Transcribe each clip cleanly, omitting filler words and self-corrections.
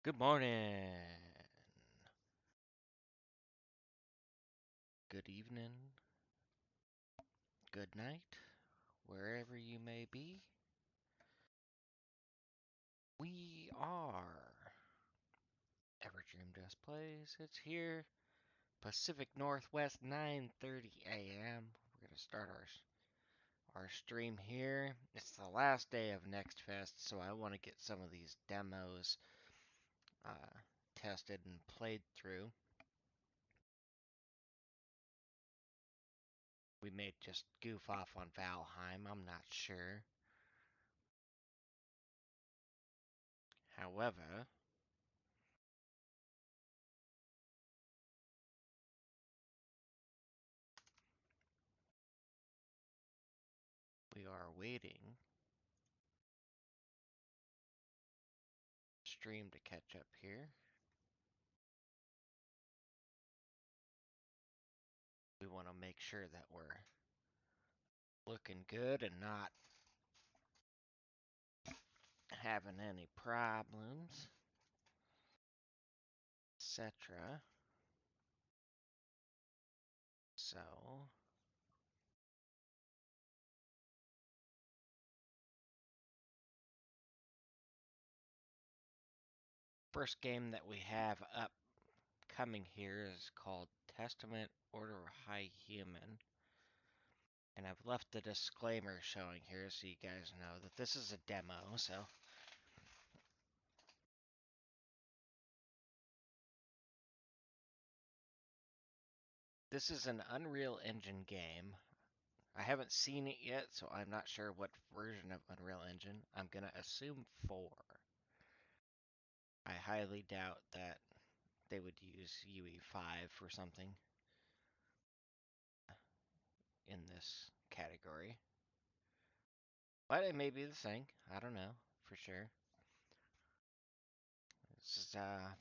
Good morning. Good evening. Good night. Wherever you may be. We are EverdreamJustPlays. It's here. Pacific Northwest, 9:30 a.m. We're gonna start our stream here. It's the last day of Next Fest, so I want to get some of these demos uh, tested and played through. We may just goof off on Valheim, I'm not sure. However, we are waiting stream to catch up here. We want to make sure that we're looking good and not having any problems, etc. So, first game that we have upcoming here is called Testament Order High Human. And I've left the disclaimer showing here so you guys know that this is a demo, so this is an Unreal Engine game. I haven't seen it yet, so I'm not sure what version of Unreal Engine. I'm going to assume 4. I highly doubt that they would use UE5 for something in this category. But it may be the thing. I don't know for sure. This is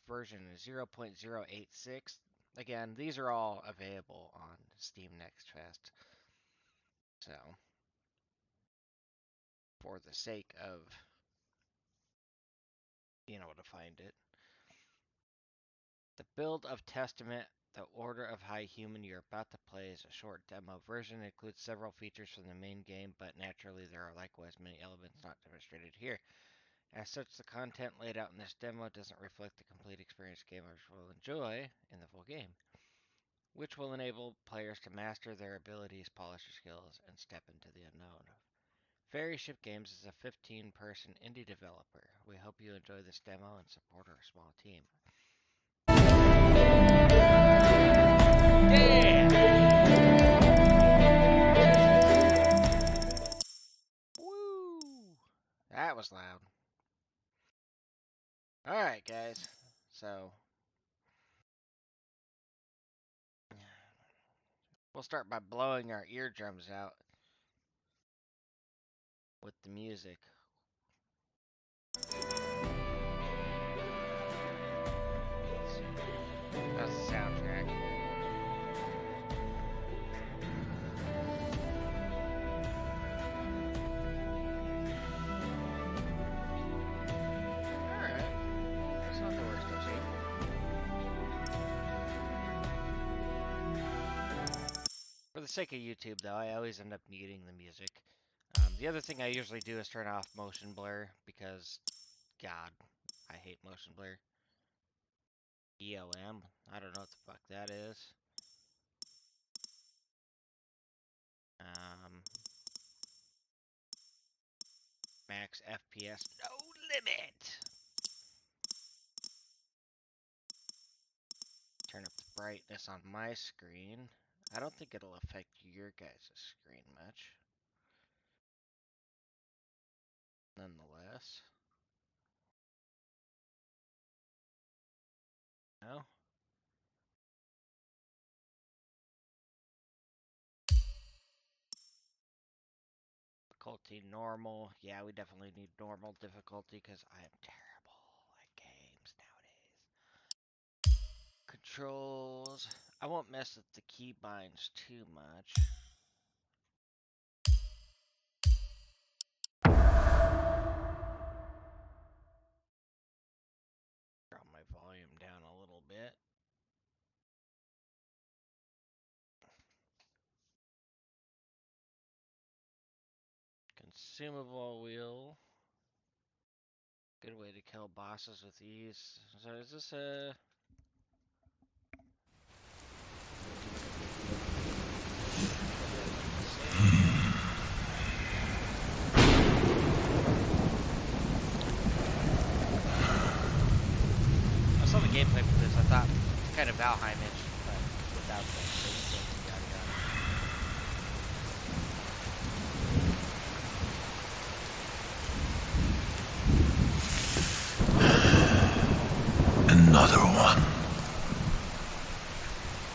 version 0.086. Again, these are all available on Steam Next Fest. So, for the sake of being able to find it. The build of Testament, the Order of High Human you're about to play is a short demo version. It includes several features from the main game, but naturally there are likewise many elements not demonstrated here. As such, the content laid out in this demo doesn't reflect the complete experience gamers will enjoy in the full game, which will enable players to master their abilities, polish their skills, and step into the unknown. Fairyship Games is a 15-person indie developer. We hope you enjoy this demo and support our small team. Woo! That was loud. Alright, guys. So, we'll start by blowing our eardrums out with the music. That's the soundtrack. Alright. That's not the worst I've seen. For the sake of YouTube, though, I always end up muting the music. The other thing I usually do is turn off motion blur because, God, I hate motion blur. EOM? I don't know what the fuck that is. Max FPS, no limit! Turn up the brightness on my screen. I don't think it'll affect your guys' screen much. Nonetheless. No? Difficulty normal. Yeah, we definitely need normal difficulty because I am terrible at games nowadays. Controls. I won't mess with the keybinds too much. Consumable wheel. Good way to kill bosses with ease. So is this a... I saw the gameplay for this. I thought it's kind of Valheim-ish, but without the yada yada. Another one.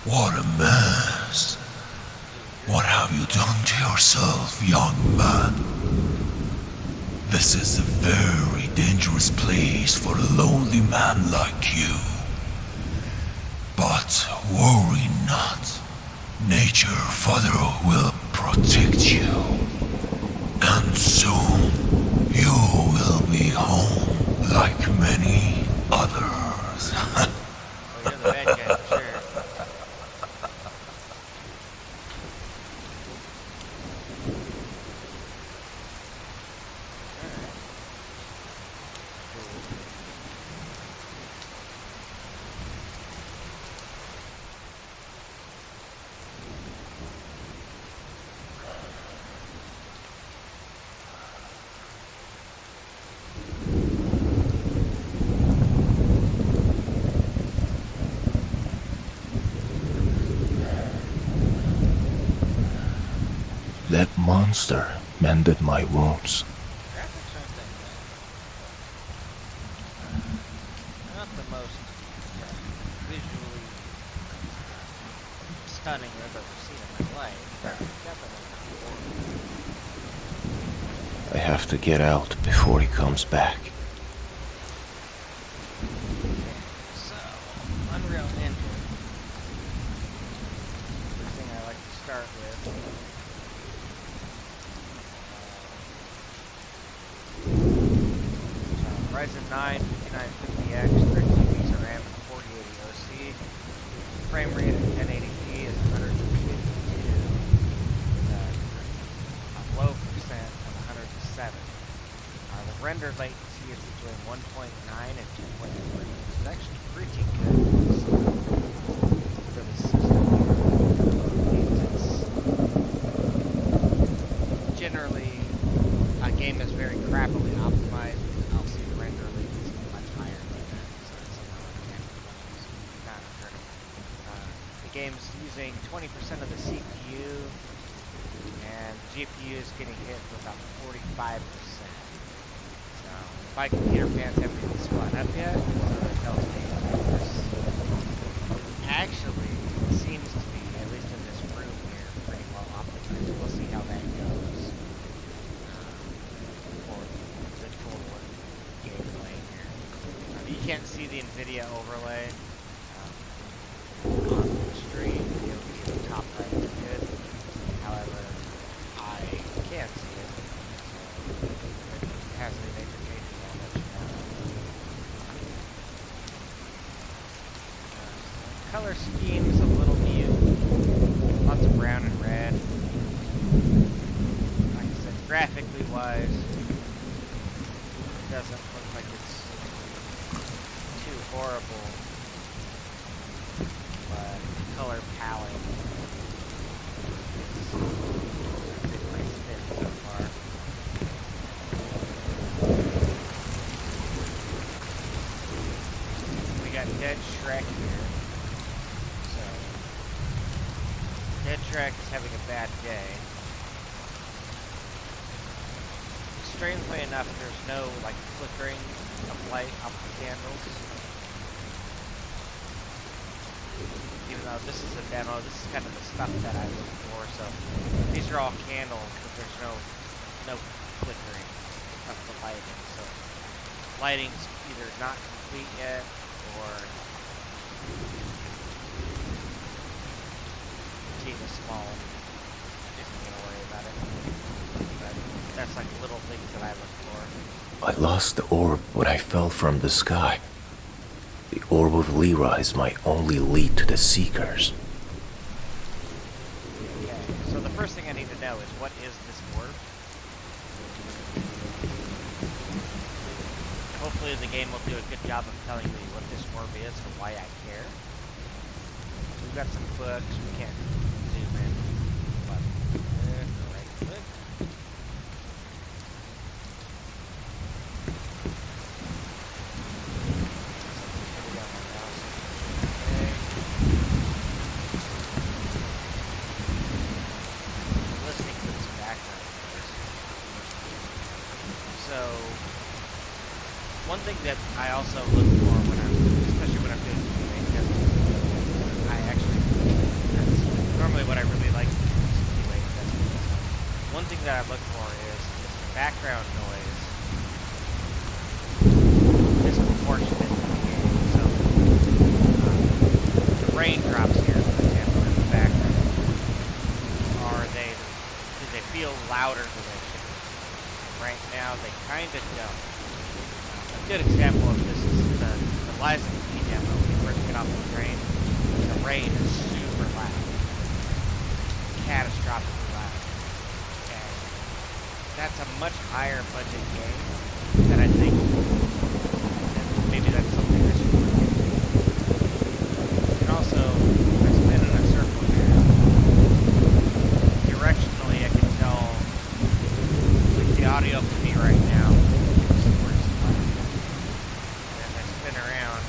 What a mess. What have you done to yourself, young man? This is a very dangerous place for a lonely man like you. But worry not. Nature, Father, will protect you. And soon, you will be home like many others. Oh, you're the bad guy, sure. That monster mended my wounds. Graphics aren't that bad. Not the most visually stunning I've ever seen in my life. Definitely not I have to get out before he comes back. So, Unreal Engine. First thing I like to start with. Ryzen 9 5950X, 32 GB RAM, and 4080 OC. Frame rate at 1080p is 152. Low percent of 107. The render latency is between 1.9 and 2.3, which is actually pretty good for the system. It's generally, a game is very crappily optimized. I'll see the render latency much higher than that, so it's not unheard of. The game's using 20% of the CPU, and the GPU is getting hit for about 45%. So, my computer fans haven't even spun up yet, so that tells me this actually seems to be, at least in this room here, pretty well optimized. We'll see how that goes for the total gameplay here. You can't see the NVIDIA overlay on the stream. It'll be in the top right of the vid. However, I can't see it. So if it has any major changes, I'll let you know. Color scheme is a little muted. Lots of brown and red. Like I said, graphically wise, it doesn't look like it's too horrible. But the color palette is been my spin so far. We got Dead Shrek here. So Dead Shrek is having a bad day. Strangely enough, there's no like flickering of light off the candles. Even though this is a demo, this is kind of the stuff that I look for. So these are all candles, but there's no flickering of the lighting. So lighting's either not complete yet, or the team is small and isn't gonna worry about it. But that's like little things that I look for. I lost the orb when I fell from the sky. The orb of Leroy's might only lead to the Seekers. Okay, so the first thing I need to know is what is this orb? the game will do a good job of telling me what this orb is and why I care. We've got some books, we can't zoom in. But, right click. One thing that I also look for especially when I'm doing QA, because normally what I really like to do is QA testing. One thing that I look for is the background noise disproportionate to the game. So the raindrops here, for example, in the background, do they feel louder than they should? Right now, they kind of don't. A good example of this is the Liza Key demo. When you first get off the train, the rain is super loud, catastrophically loud, and that's a much higher budget game that I think maybe that's something I should look into. And also, I spin in a circle here. Directionally, I can tell like the audio for me right now. Around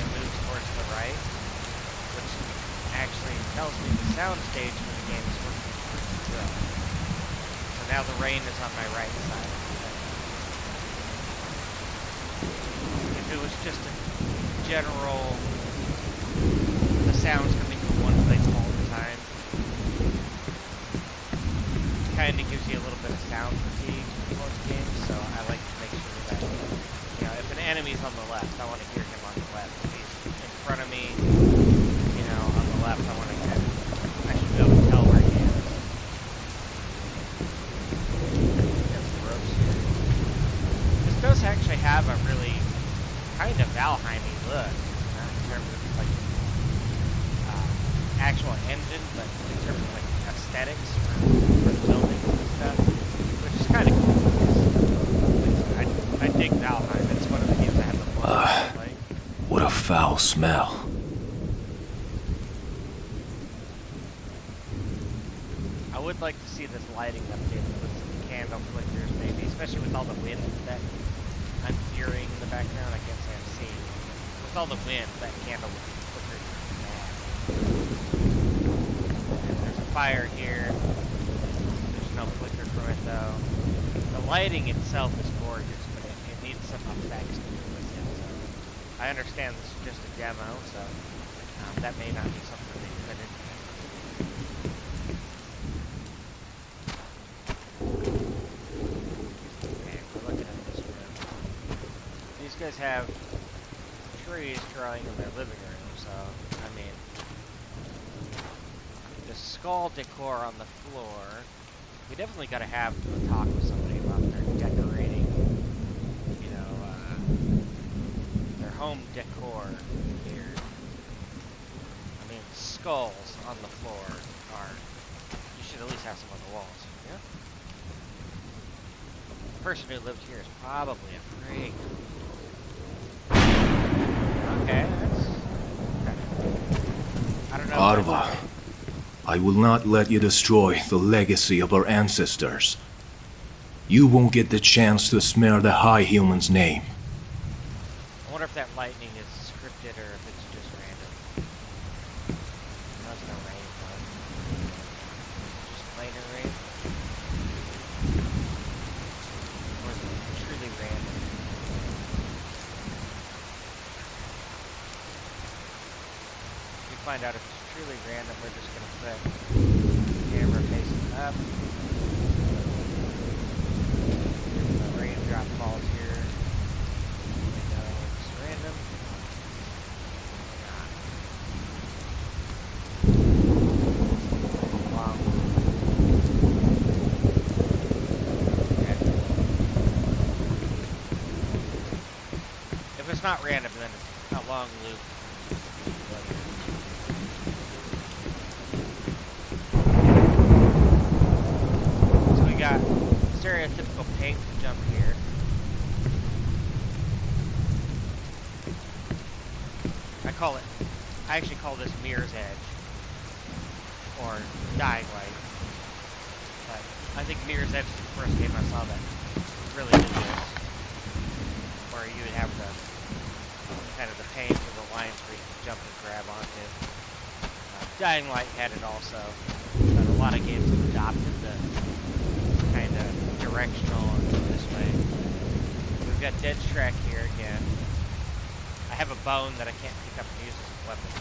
and moves towards the right, which actually tells me the sound stage for the game is working pretty good. So now the rain is on my right side. If it was just a general, the sound's coming from one place all the time, kind of gives you a little bit of sound fatigue in most games, so I like to make sure that if an enemy's on the left, I want to hear him on the left. If he's in front of me, on the left, I should be able to tell where he is. There's the ropes here. This does actually have a really kind of Valheim-y look, not in terms of actual engine, but in terms of aesthetics for the buildings and stuff, which is kind of cool. I dig Valheim. It's one of the games I have the most to play. What a foul smell. I would like to see this lighting updated with some candle flickers, maybe, especially with all the wind that I'm hearing in the background. I can't say I'm seeing. With all the wind, that candle would be flickering mad. And there's a fire here. There's no flicker from it, though. The lighting itself is gorgeous, but it needs some effects to do with it. So I understand this is just a demo, so that may not be something they put in. Okay, we're looking at this room. These guys have trees growing in their living room, so I mean, the skull decor on the floor. We definitely got to have a talk with somebody about their decorating, their home decor here. I mean, skulls on the floor you should at least have some on the walls, yeah? The person who lived here is probably a freak. Okay, I don't know. Arva, I will not let you destroy the legacy of our ancestors. You won't get the chance to smear the High Human's name. I wonder if that lightning is scripted or if it's just random. There's no rain, though. Just plain rain. Or is it truly random? If we find out if it's truly random, we're just going to put the camera facing up. The raindrop falls here. We know it's random. Wow. Okay. If it's not random, then it's a long loop. Got stereotypical paint to jump here. I actually call this Mirror's Edge, or Dying Light. But I think Mirror's Edge is the first game I saw that really did this, where you would have the kind of the panes of the lines where you can jump and grab onto. Dying Light had it also, but a lot of games have adopted the kind of directional this way. We've got Dead Track here again. I have a bone that I can't pick up and use as a weapon.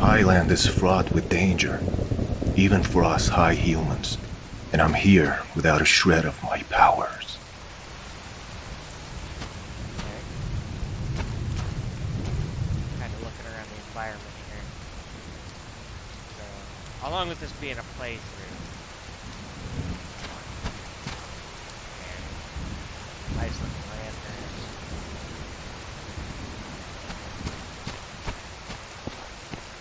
Island is fraught with danger, even for us high humans, and I'm here without a shred of my powers. Okay. Kind of looking around the environment here. So, along with this being a playthrough, and nice looking lanterns.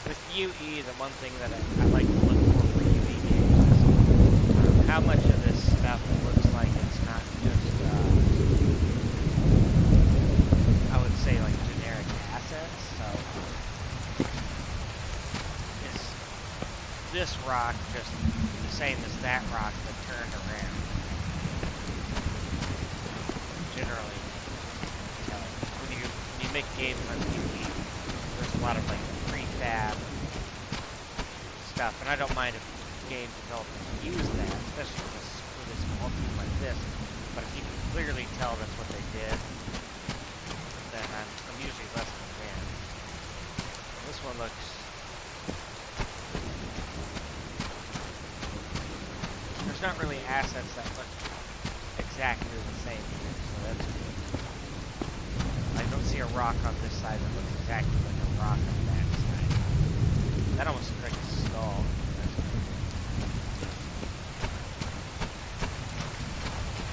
With UE, the one thing that I like to look for UE games is how much of this stuff looks like it's not just, I would say, like generic assets. So, is this rock just the same as that rock but turned around? Generally, you know, when you make games on UE, there's a lot of like prefab stuff, and I don't mind if game developers use that, especially for this small team like this. But if you can clearly tell that's what they did, then I'm usually less than a fan. This one looks. There's not really assets that look exactly the same here, so that's good. I don't see a rock on this side that looks exactly like a rock on that side. That almost looks like a skull.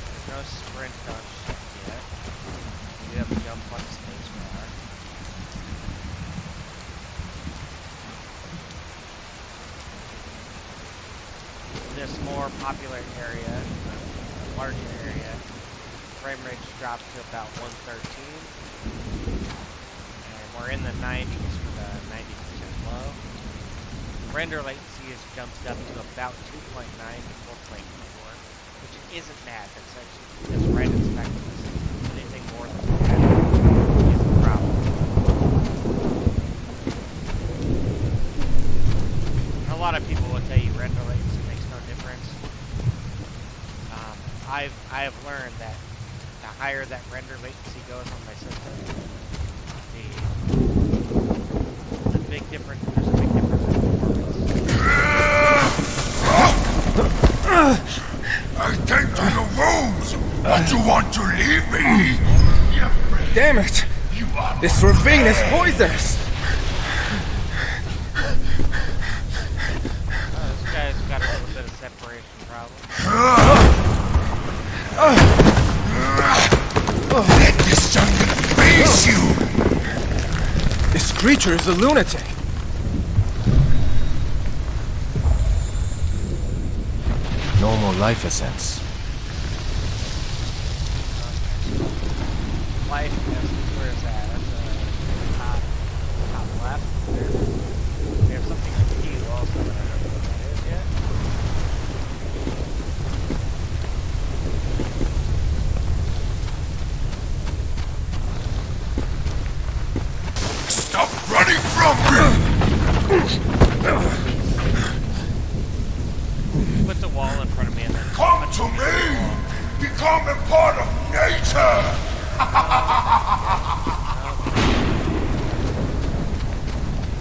There's no sprint on ship yet. We have a jump on space bar. This more popular area, larger area, frame rate drops to about 113. And we're in the 90s for the 90% low. Render latency has jumped up to about 2.9 to 4.4, which isn't bad. That's right in spec. Anything more than that is a problem. And a lot of people will tell you render latency makes no difference. I have learned that the higher that render latency goes on my system, the big difference. There's a big difference in performance. I came to your rooms, but you want to leave me? Damn it! This ravine is poisonous! This guy's got a little bit of separation problem. Let this jungle face you! This creature is a lunatic! No more life essence. Life, where is that? That's top left. We have something on Q also, but I don't know what that is yet. Stop running from me! Put the wall in front of me and then Come to me! Become a part of nature!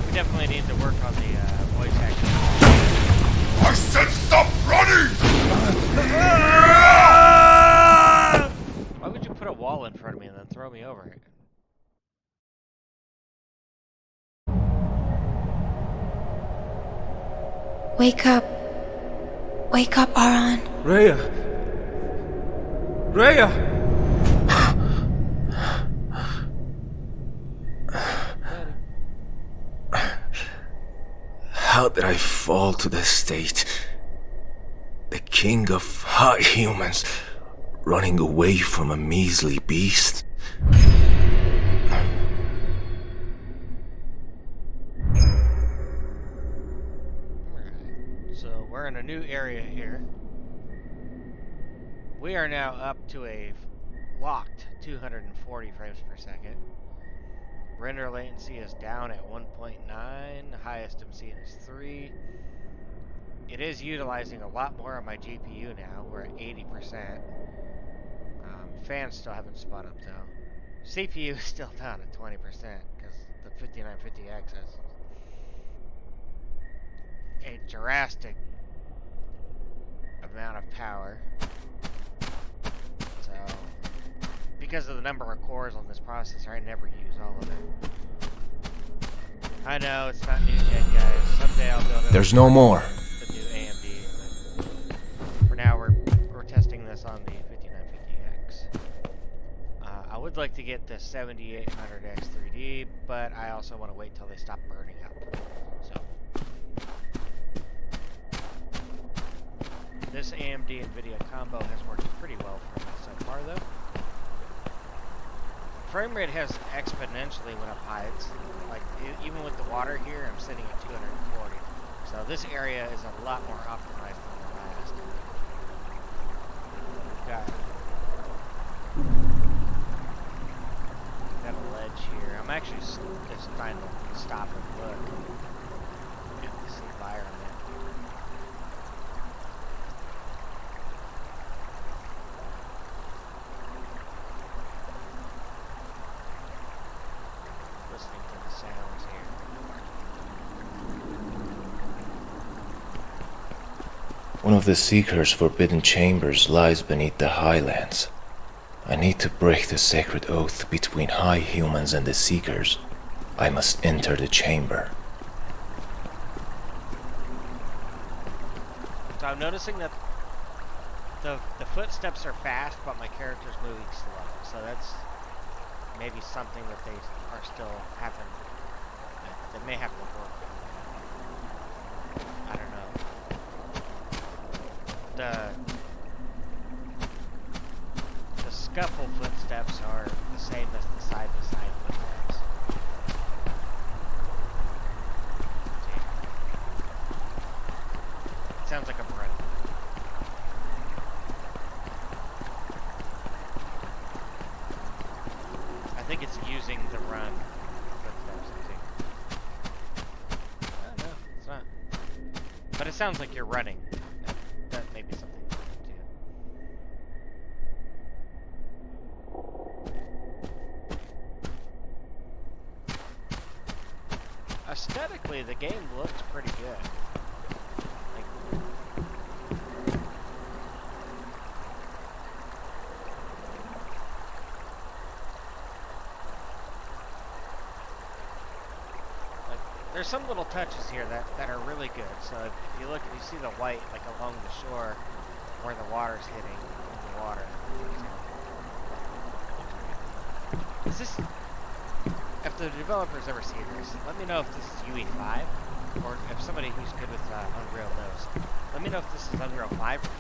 we definitely need to work on the voice acting. I said stop running! Why would you put a wall in front of me and then throw me over it? Wake up. Wake up, Aron. Rhea! Rhea! How did I fall to this state? The king of hot humans Running away from a measly beast? Alright, so we're in a new area here. We are now up to a locked 240 frames per second. Render latency is down at 1.9, highest I'm seeing is 3. It is utilizing a lot more of my GPU now. We're at 80%. Fans still haven't spun up though. CPU is still down at 20% because the 5950X has a drastic amount of power. So, because of the number of cores on this processor, I never use all of it. I know it's not new gen, guys. Someday I'll build it. There's no more. The new AMD. But for now, we're testing this on the 5950X. I would like to get the 7800X 3D, but I also want to wait till they stop burning up. So, this AMD NVIDIA combo has worked pretty well for me so far, though. Frame rate has exponentially went up high. It's like even with the water here, I'm sitting at 240. So this area is a lot more optimized than the last. Got a ledge here. I'm actually just trying to stop and look at this environment. Listening to the sounds here. One of the Seeker's forbidden chambers lies beneath the highlands. I need to break the sacred oath between high humans and the Seekers. I must enter the chamber. So I'm noticing that the footsteps are fast, but my character's moving slow. So that's maybe something that they are still having, that may have to work on. I don't know. The scuffle footsteps are the same as the side-to-side footsteps. It sounds like I'm running. I think it's using the run footsteps, I think. No, it's not. But it sounds like you're running. That may be something to do. Aesthetically, the game looks pretty good. There's some little touches here that are really good. So if you look, you see the white like along the shore where the water's hitting the water. Is this? If the developers ever see this, let me know if this is UE5 or if somebody who's good with Unreal knows. Let me know if this is Unreal 5 or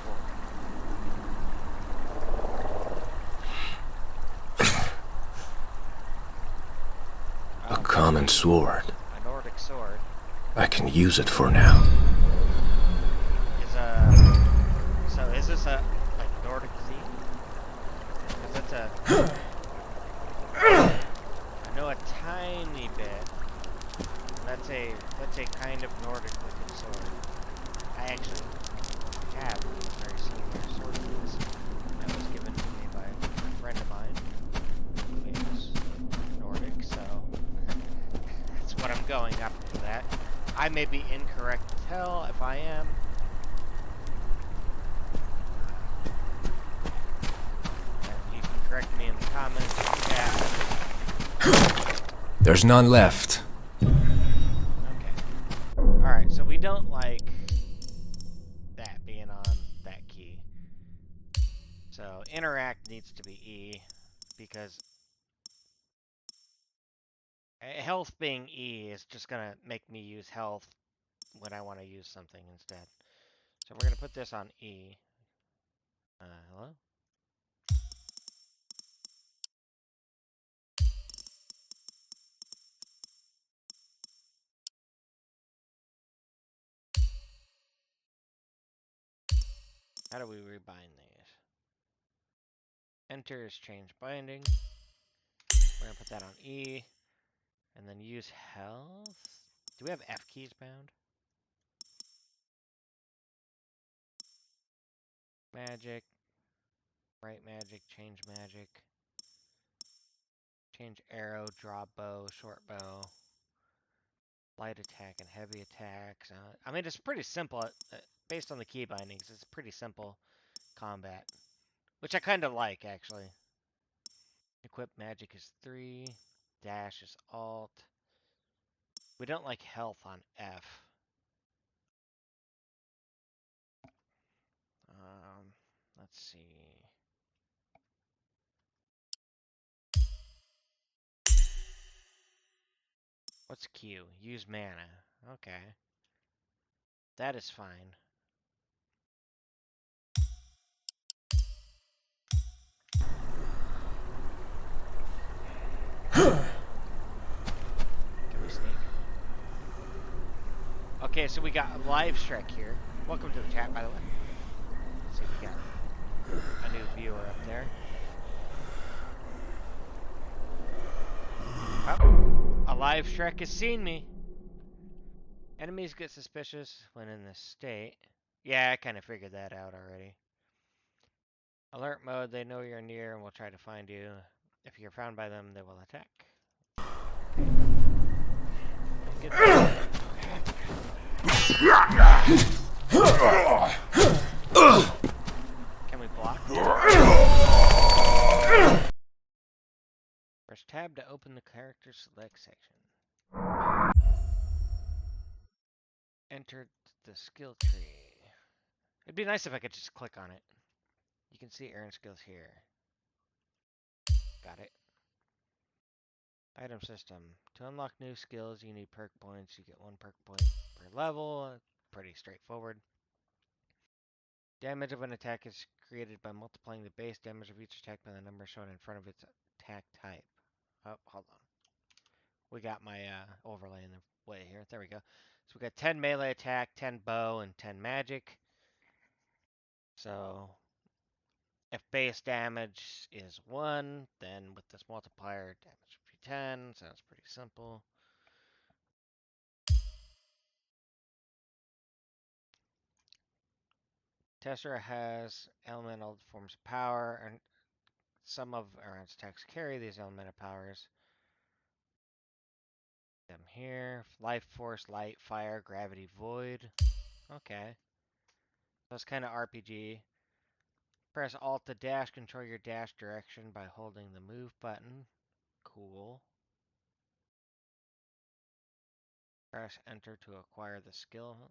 4. A common sword. Nordic sword. I can use it for now. So is this a like Nordic theme? Because that's a I know a tiny bit. That's a kind of Nordic looking sword. I actually have a very similar sword to this that was given to me by a friend of mine who is Nordic, so that's what I'm going after for that. I may be incorrect to tell if I am. And you can correct me in the comments or the chat. There's none left. Okay. Alright, so we don't like that being on that key. So interact needs to be E because health being E is just going to make me use health when I want to use something instead. So we're going to put this on E. Hello? How do we rebind these? Enter is change binding. We're gonna put that on E. And then use health. Do we have F keys bound? Magic. Right magic, change magic. Change arrow, draw bow, short bow. Light attack and heavy attacks. I mean, it's pretty simple. Based on the key bindings, it's pretty simple combat. Which I kind of like, actually. Equip magic is 3. Dash is alt. We don't like health on F. Let's see. What's Q? Use mana. Okay. That is fine. Can we sneak? Okay, so we got live Shrek here. Welcome to the chat, by the way. Let's see, we got a new viewer up there. Oh, a live Shrek has seen me. Enemies get suspicious when in this state. Yeah, I kind of figured that out already. Alert mode, they know you're near and will try to find you. If you're found by them, they will attack. Good. Can we block? Press tab to open the character select section. Enter the skill tree. It'd be nice if I could just click on it. You can see Aaron's skills here. Got it. Item system. To unlock new skills, you need perk points. You get 1 perk point per level. Pretty straightforward. Damage of an attack is created by multiplying the base damage of each attack by the number shown in front of its attack type. Oh, hold on. We got my overlay in the way here. There we go. So we got 10 melee attack, 10 bow, and 10 magic. So if base damage is 1, then with this multiplier, damage would be 10. Sounds pretty simple. Tessera has elemental forms of power, and some of Aaron's attacks carry these elemental powers. Them here. Life force, light, fire, gravity, void. Okay. That's kind of RPG. Press Alt to dash. Control your dash direction by holding the move button. Cool. Press enter to acquire the skill.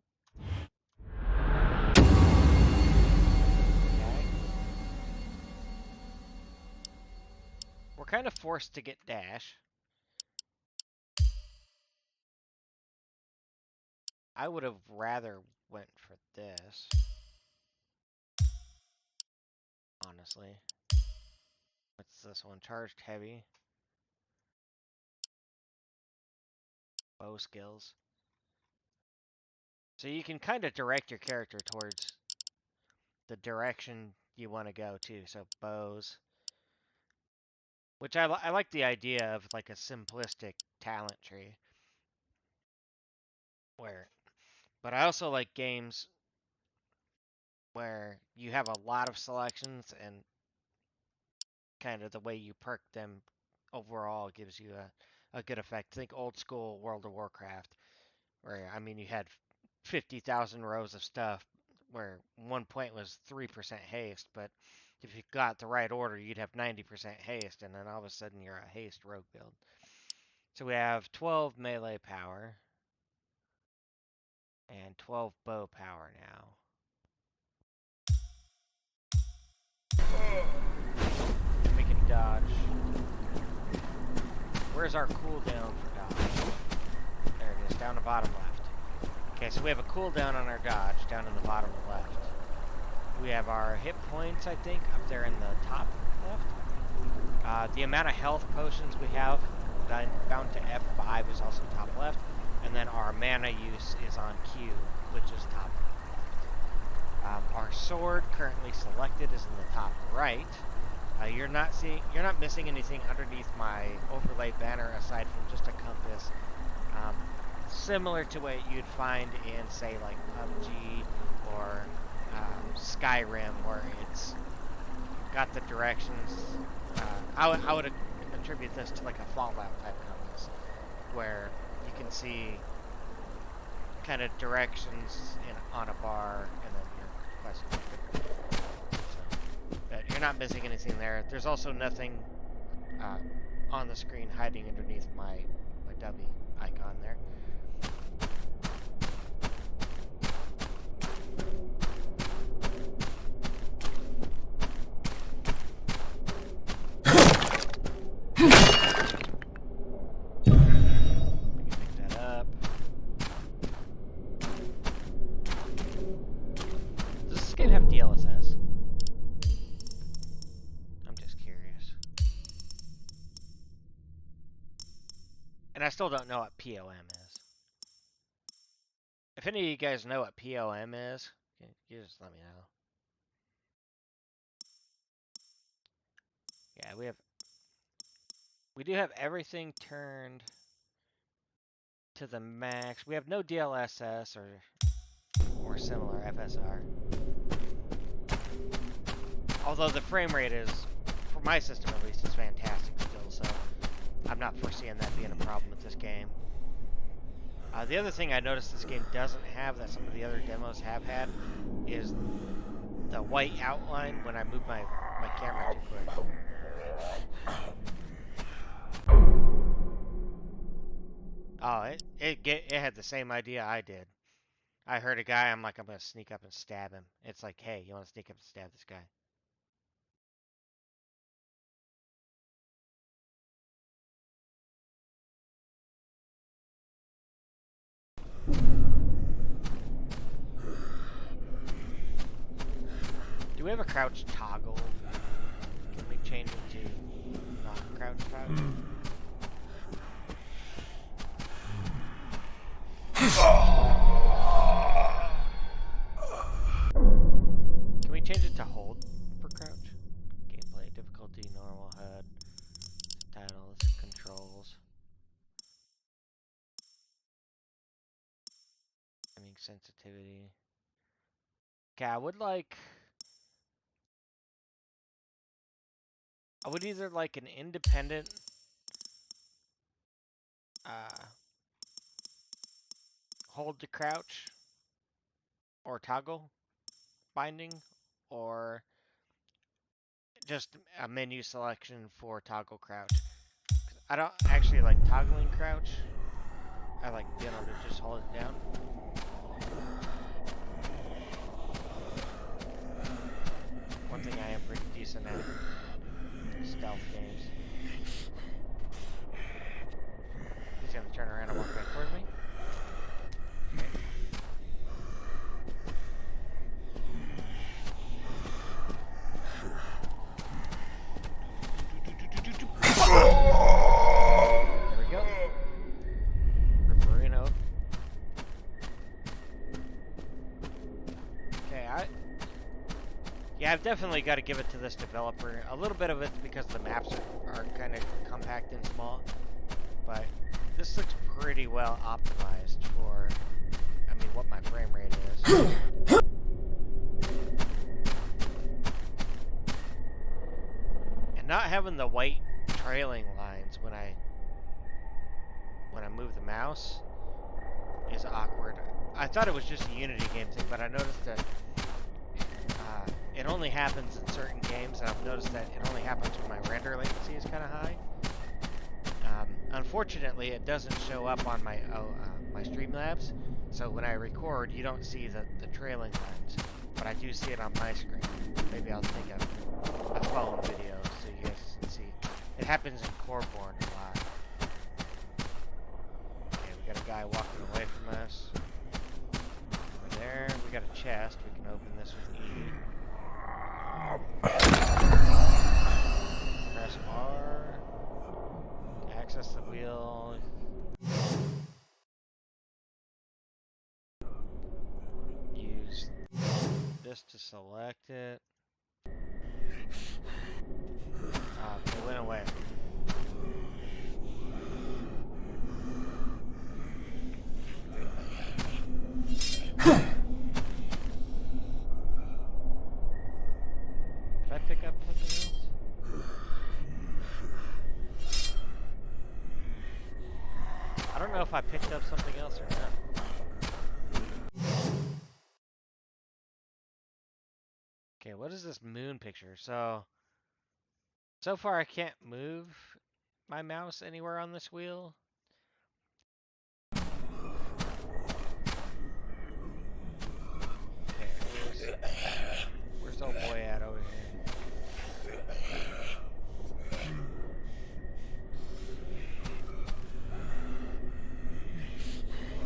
Okay. We're kind of forced to get dash. I would have rather went for this. Honestly. What's this one? Charged heavy. Bow skills. So you can kind of direct your character towards the direction you want to go too. So bows. Which I like the idea of like a simplistic talent tree. But I also like games where you have a lot of selections and kind of the way you perk them overall gives you a good effect. Think old school World of Warcraft, where, I mean, you had 50,000 rows of stuff, where 1 point was 3% haste, but if you got the right order, you'd have 90% haste, and then all of a sudden you're a haste rogue build. So we have 12 melee power, and 12 bow power now. We can dodge. Where's our cooldown for dodge? There it is, down the bottom left. Okay, so we have a cooldown on our dodge, down in the bottom left. We have our hit points, I think, up there in the top left. The amount of health potions we have bound to F5 is also top left. And then our mana use is on Q, which is top left. Our sword currently selected is in the top right. You're not missing anything underneath my overlay banner aside from just a compass, similar to what you'd find in, say, like PUBG or Skyrim, where it's got the directions. I would attribute this to like a Fallout type compass, where you can see kind of directions on a bar, and then your quest is good. So, but you're not missing anything there. There's also nothing on the screen hiding underneath my dummy icon there. Have DLSS? I'm just curious. And I still don't know what POM is. If any of you guys know what POM is, you just let me know. Yeah, we do have everything turned to the max. We have no DLSS or similar FSR. Although the frame rate is, for my system at least, is fantastic still, so I'm not foreseeing that being a problem with this game. The other thing I noticed this game doesn't have that some of the other demos have had is the white outline when I move my camera too quick. Oh, it had the same idea I did. I heard a guy, I'm like, I'm going to sneak up and stab him. It's like, hey, you want to sneak up and stab this guy? Do we have a crouch toggle? Can we change it to not crouch toggle? Can we change it to hold for crouch? Gameplay, difficulty, normal, HUD, titles, controls. Timing sensitivity. Okay, I would either like an independent hold to crouch or toggle binding, or just a menu selection for toggle crouch. I don't actually like toggling crouch. I like being able to just hold it down. One thing I am pretty decent at: stealth games. He's gonna turn around and walk back towards me. Okay. There we go. Ripperino. Okay, yeah, I've definitely got to give it to this developer. A little bit of it's because the maps are kind of compact and small, but this looks pretty well optimized for, I mean, what my frame rate is. And not having the white trailing lines when I move the mouse is awkward. I thought it was just a Unity game thing, but I noticed that it only happens in certain games, and I've noticed that it only happens when my render latency is kind of high. Unfortunately, it doesn't show up on my Streamlabs, so when I record, you don't see the trailing lines, but I do see it on my screen. Maybe I'll take a phone video so you guys can see. It happens in Corborn a lot. Okay, we got a guy walking away from us. Over there, we got a chest. We can open this with E. Press R. Access the wheel. Use this this to select it. It went away. Did I pick up something else? I don't know if I picked up something else or not. Okay, what is this moon picture? So far I can't move my mouse anywhere on this wheel. Okay, where's old boy at over here?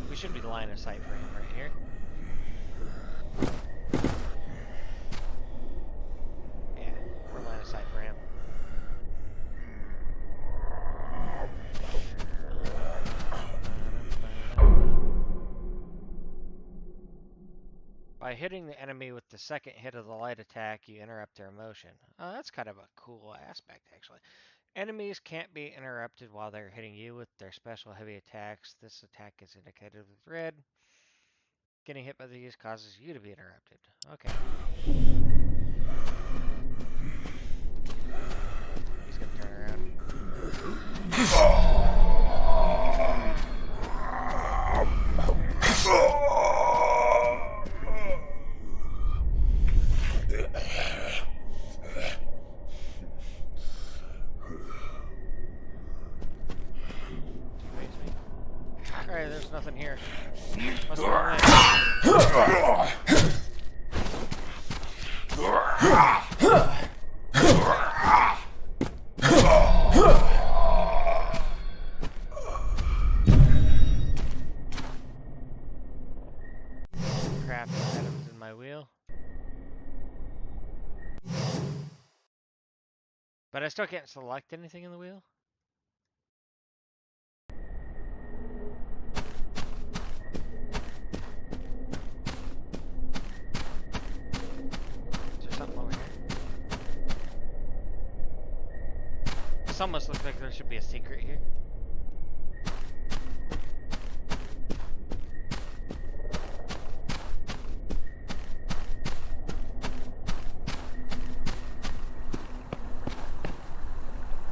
We should be line of sight for him right here. Yeah, we're line of sight for him. By hitting the enemy with the second hit of the light attack, you interrupt their motion. Oh, that's kind of a cool aspect, actually. Enemies can't be interrupted while they're hitting you with their special heavy attacks. This attack is indicated with red. Getting hit by these causes you to be interrupted. Okay. He's gonna turn around. Alright, there's nothing here. Must be right. Craft items in my wheel. But I still can't select anything in the wheel. This almost looks like there should be a secret here.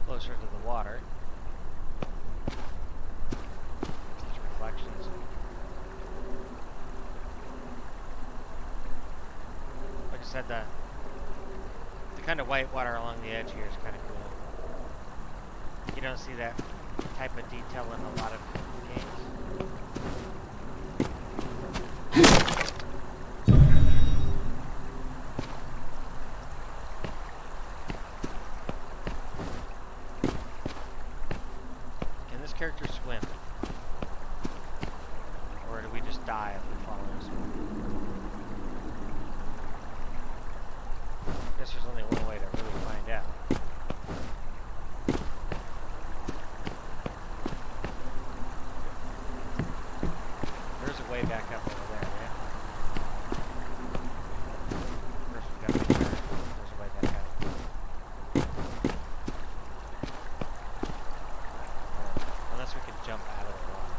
Closer to the water. These reflections. Like I said, the kind of white water along the edge here is kind of cool. You don't see that type of detail in a lot of games. Can this character swim? Or do we just die if we follow him? I guess there's only one way to really find out. Way back up over there, right? First we gotta make sure there's a way back up. Unless we can jump out of the water.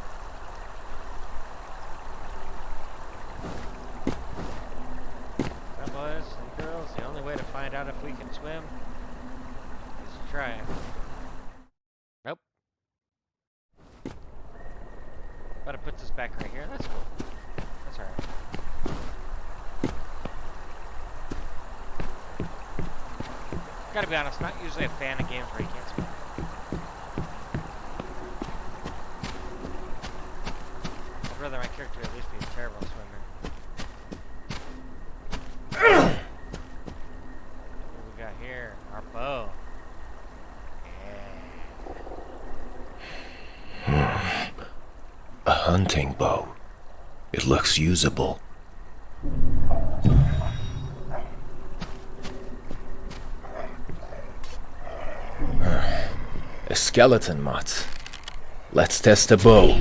Well, boys and girls, the only way to find out if we can swim is to try it. Nope. But it puts us back right here. That's cool. That's alright. Gotta be honest, not usually a fan of games where you can't swim. I'd rather my character at least be a terrible swimmer. What we got here? Our bow. A hunting bow. It looks usable. A skeleton mutt. Let's test the bow.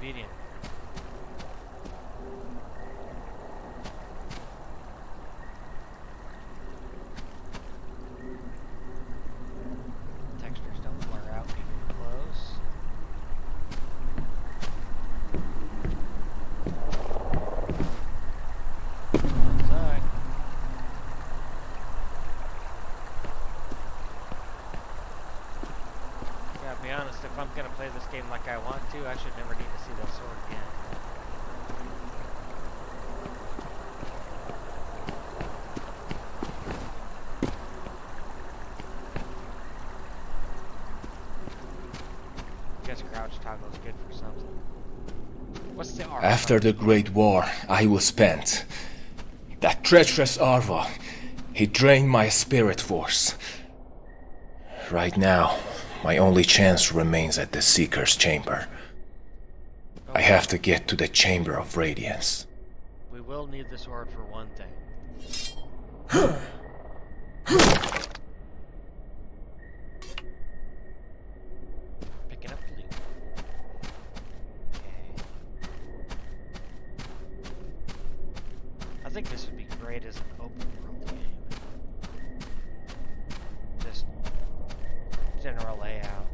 obedient. Textures don't blur out even close. Bullseye. Gotta be honest, if I'm gonna play this game like I want to, I should never need to see that sword again. Guess crouch toggle is good for something. What's the R? After the Great War, I was spent. That treacherous Arva, he drained my spirit force. Right now, my only chance remains at the Seeker's Chamber. I have to get to the Chamber of Radiance. We will need the sword for one thing. Picking up loot. Okay. I think this would be great as an open world game. Just general layout.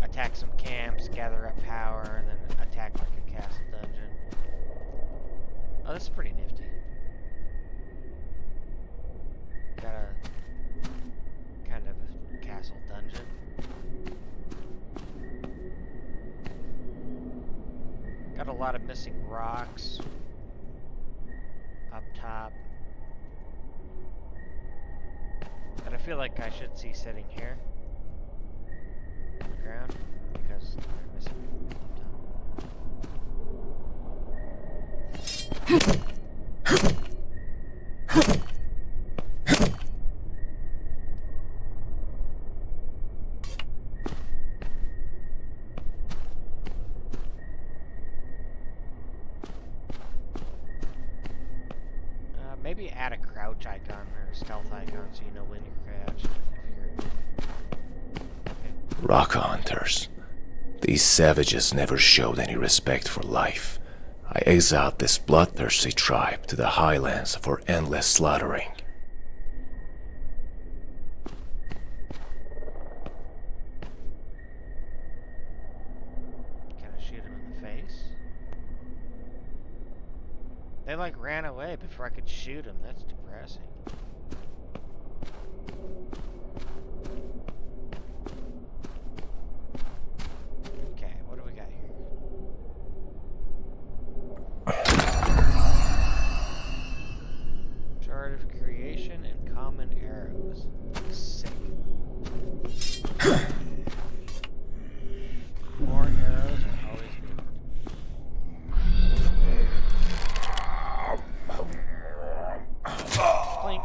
Attack some camps, gather up power, and then attack like a castle dungeon. Oh, this is pretty nifty. Got a kind of a castle dungeon. Got a lot of missing rocks up top. But I feel like I should see sitting here on the ground because they're missing up top. Maybe add a crouch icon or a stealth icon so you know when you're crouched. Okay. Rock hunters. These savages never showed any respect for life. I exiled this bloodthirsty tribe to the highlands for endless slaughtering. Can I shoot him in the face? They like ran away before I could shoot him. That's depressing. Okay, what do we got here? Shard of creation and common arrows. Sick. More arrows are always good. Clink.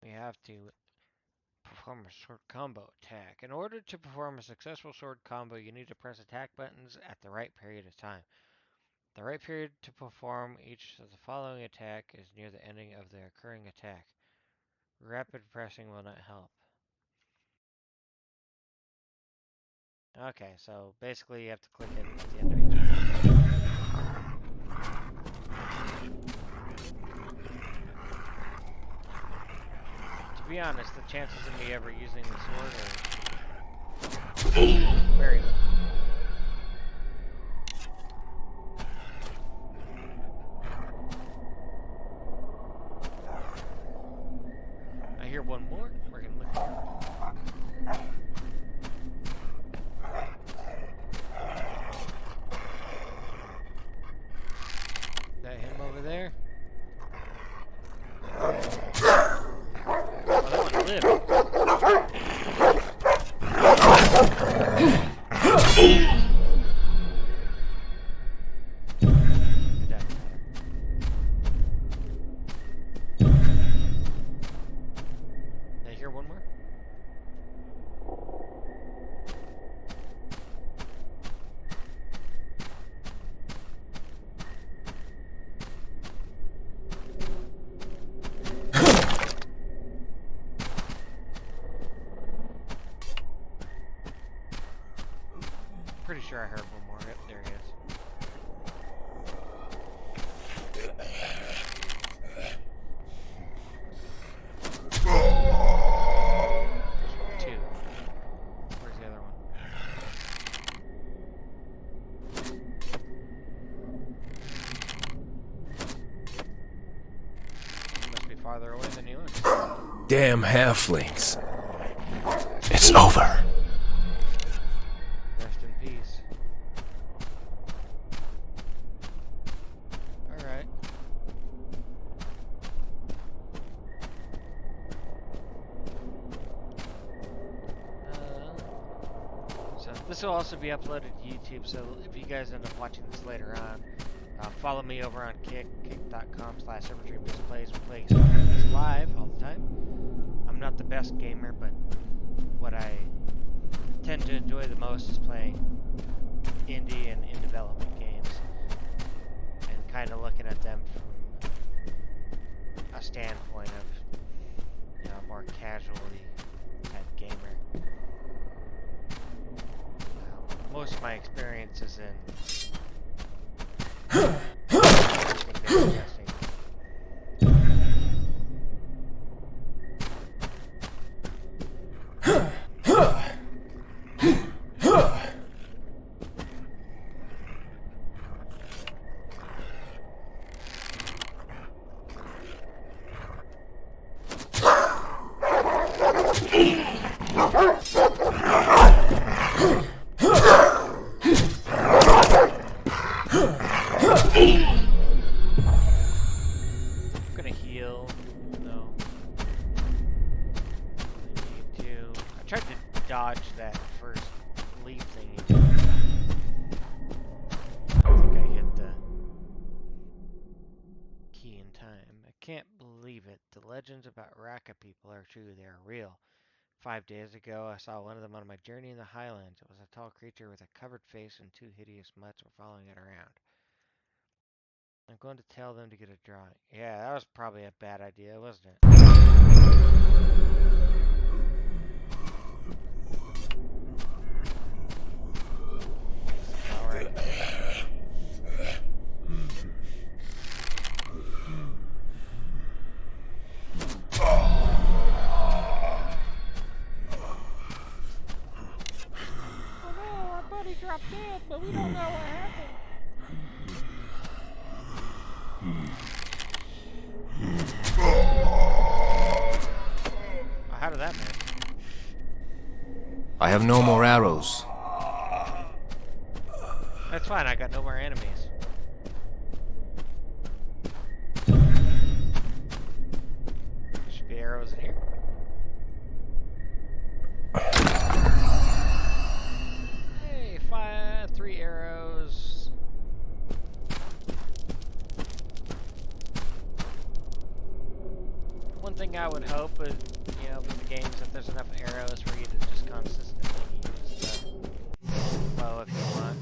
We have to perform a sword combo attack. In order to perform a successful sword combo, you need to press attack buttons at the right period of time. The right period to perform each of the following attack is near the ending of the occurring attack. Rapid pressing will not help. Okay, so basically you have to click it at the end of each attack. To be honest, the chances of me ever using the sword are very low. I hear one more. We're gonna look here. Is that him over there? Oh, that one lived. It doesn't matter. Did I hear one more? sure I heard one more. Yep, there he is. Two. Where's the other one? He must be farther away than he looks. Damn halflings. It's over. Rest in peace. Alright. So this will also be uploaded to YouTube, so if you guys end up watching this later on, follow me over on kick.com/EverdreamJustPlays. We play games live all the time. I'm not the best gamer, but what I tend to enjoy the most is playing indie and in development games and kind of looking at them from a standpoint of, you know, more casually type gamer. Most of my experience is in testing. I'm gonna heal. No. I need to. I tried to dodge that first leaf thingy. I think I hit the key in time. I can't believe it. The legends about Raka people are true. They are real. 5 days ago, I saw one of them on my journey in the highlands. It was a tall creature with a covered face and two hideous mutts were following it around. I'm going to tell them to get a drawing. Yeah, that was probably a bad idea, wasn't it? Alright. Oh no, our buddy dropped dead, but we don't know what happened. How did that miss? I have no more arrows. That's fine, I got no more enemies. Should be arrows in here. Hey, 3 arrows. One thing I would hope is, you know, for the games, if there's enough arrows for you to just consistently use the bow if you want.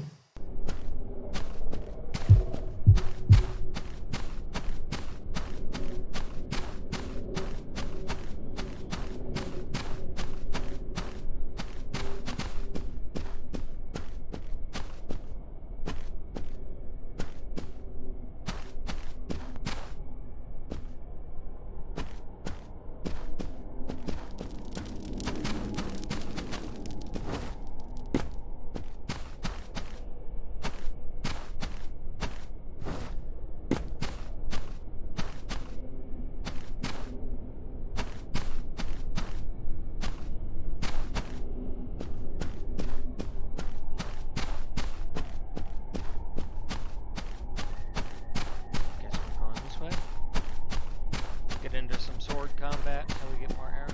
Into some sword combat until we get more arrows.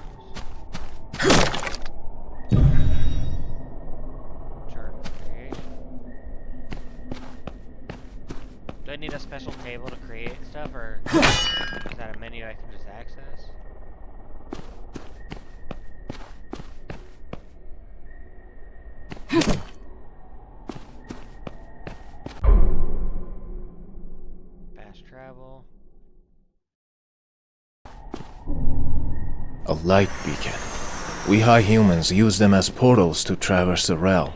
Chart creation. Do I need a special table to create stuff, or is that a menu I can just access? Fast travel. A light beacon. We high humans use them as portals to traverse the realm.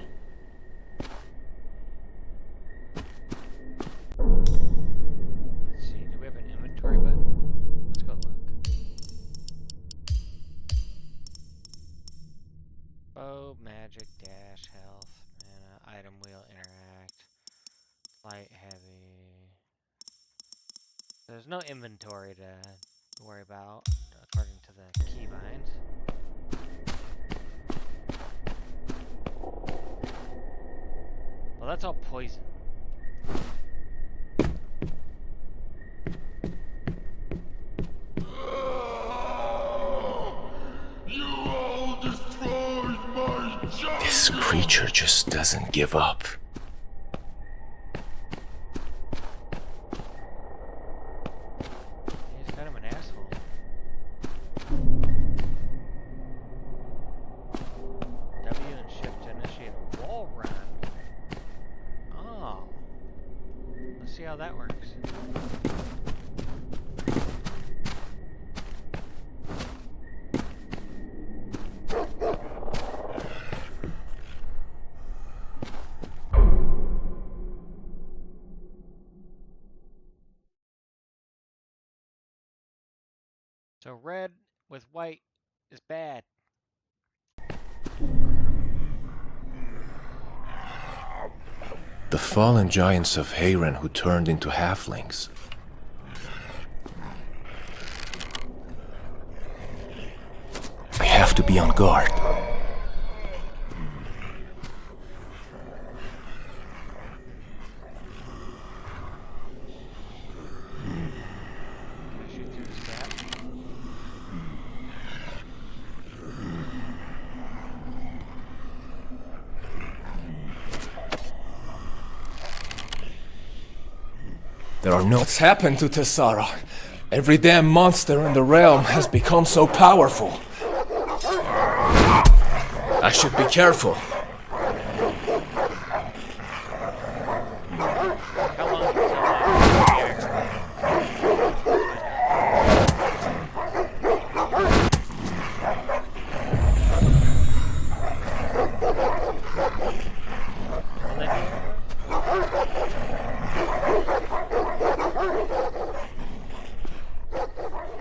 Bow, magic, dash, health, mana, item wheel, interact, light, heavy. There's no inventory to worry about, according to the keybinds. Well, that's all poison. You all destroyed my jungle! This creature just doesn't give up. He's kind of an asshole. W and shift to initiate a wall run. Oh. Let's see how that works. So red with white is bad. The fallen giants of Hayren who turned into halflings. I have to be on guard. Can I shoot through this gap? There are no... What's happened to Tessara? Every damn monster in the realm has become so powerful. I should be careful. How long until that?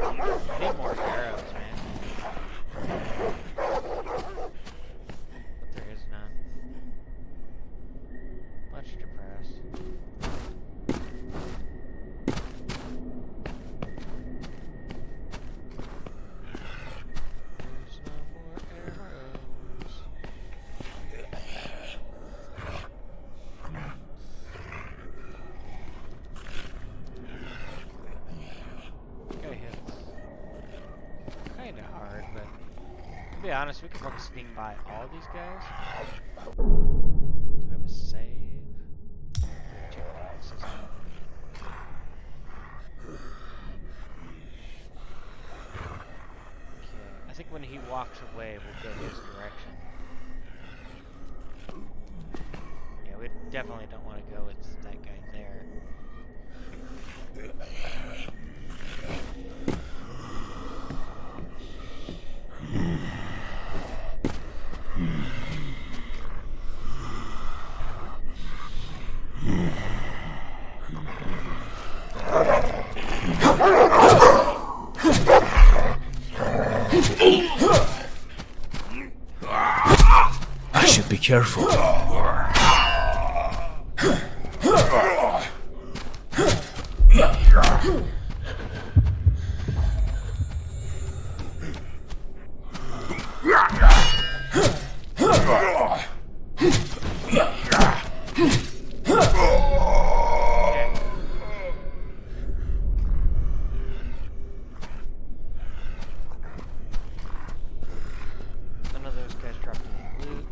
I need more arrows, man. But there is none. Much depressed. There's no more arrows. Guy hits kinda hard, but to be honest, we can probably sneak by all these guys. Do we have a save? Check the system. Okay, I think when he walks away, we'll go his direction. Yeah, we definitely don't want to go with that guy there. I should be careful. None of those guys dropped any loot.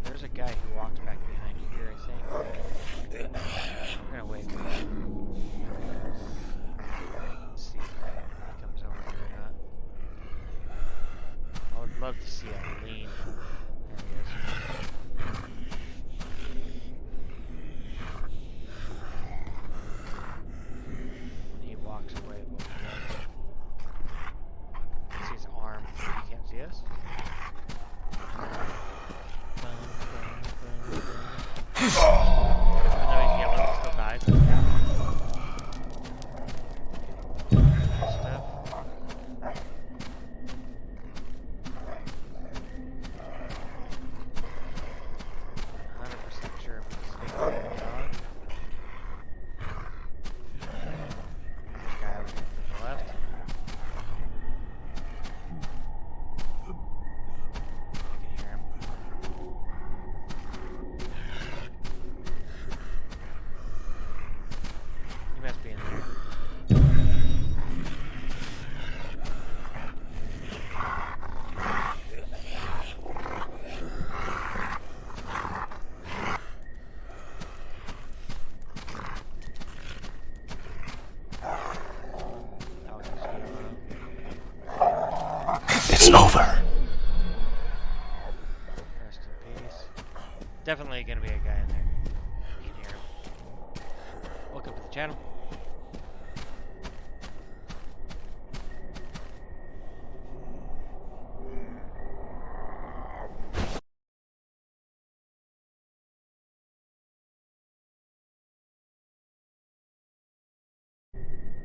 There's a guy who walked back behind here, I think. I'm gonna wait for him. Let's see if he comes over here or not. I would love to see a lean. There he is. When he walks away, we'll go. See his arm. He can't see us. Even though he's yellow, he still dies. Stuff. It's over. Rest in peace. Definitely gonna be a guy in there. You can hear him. Welcome to the channel.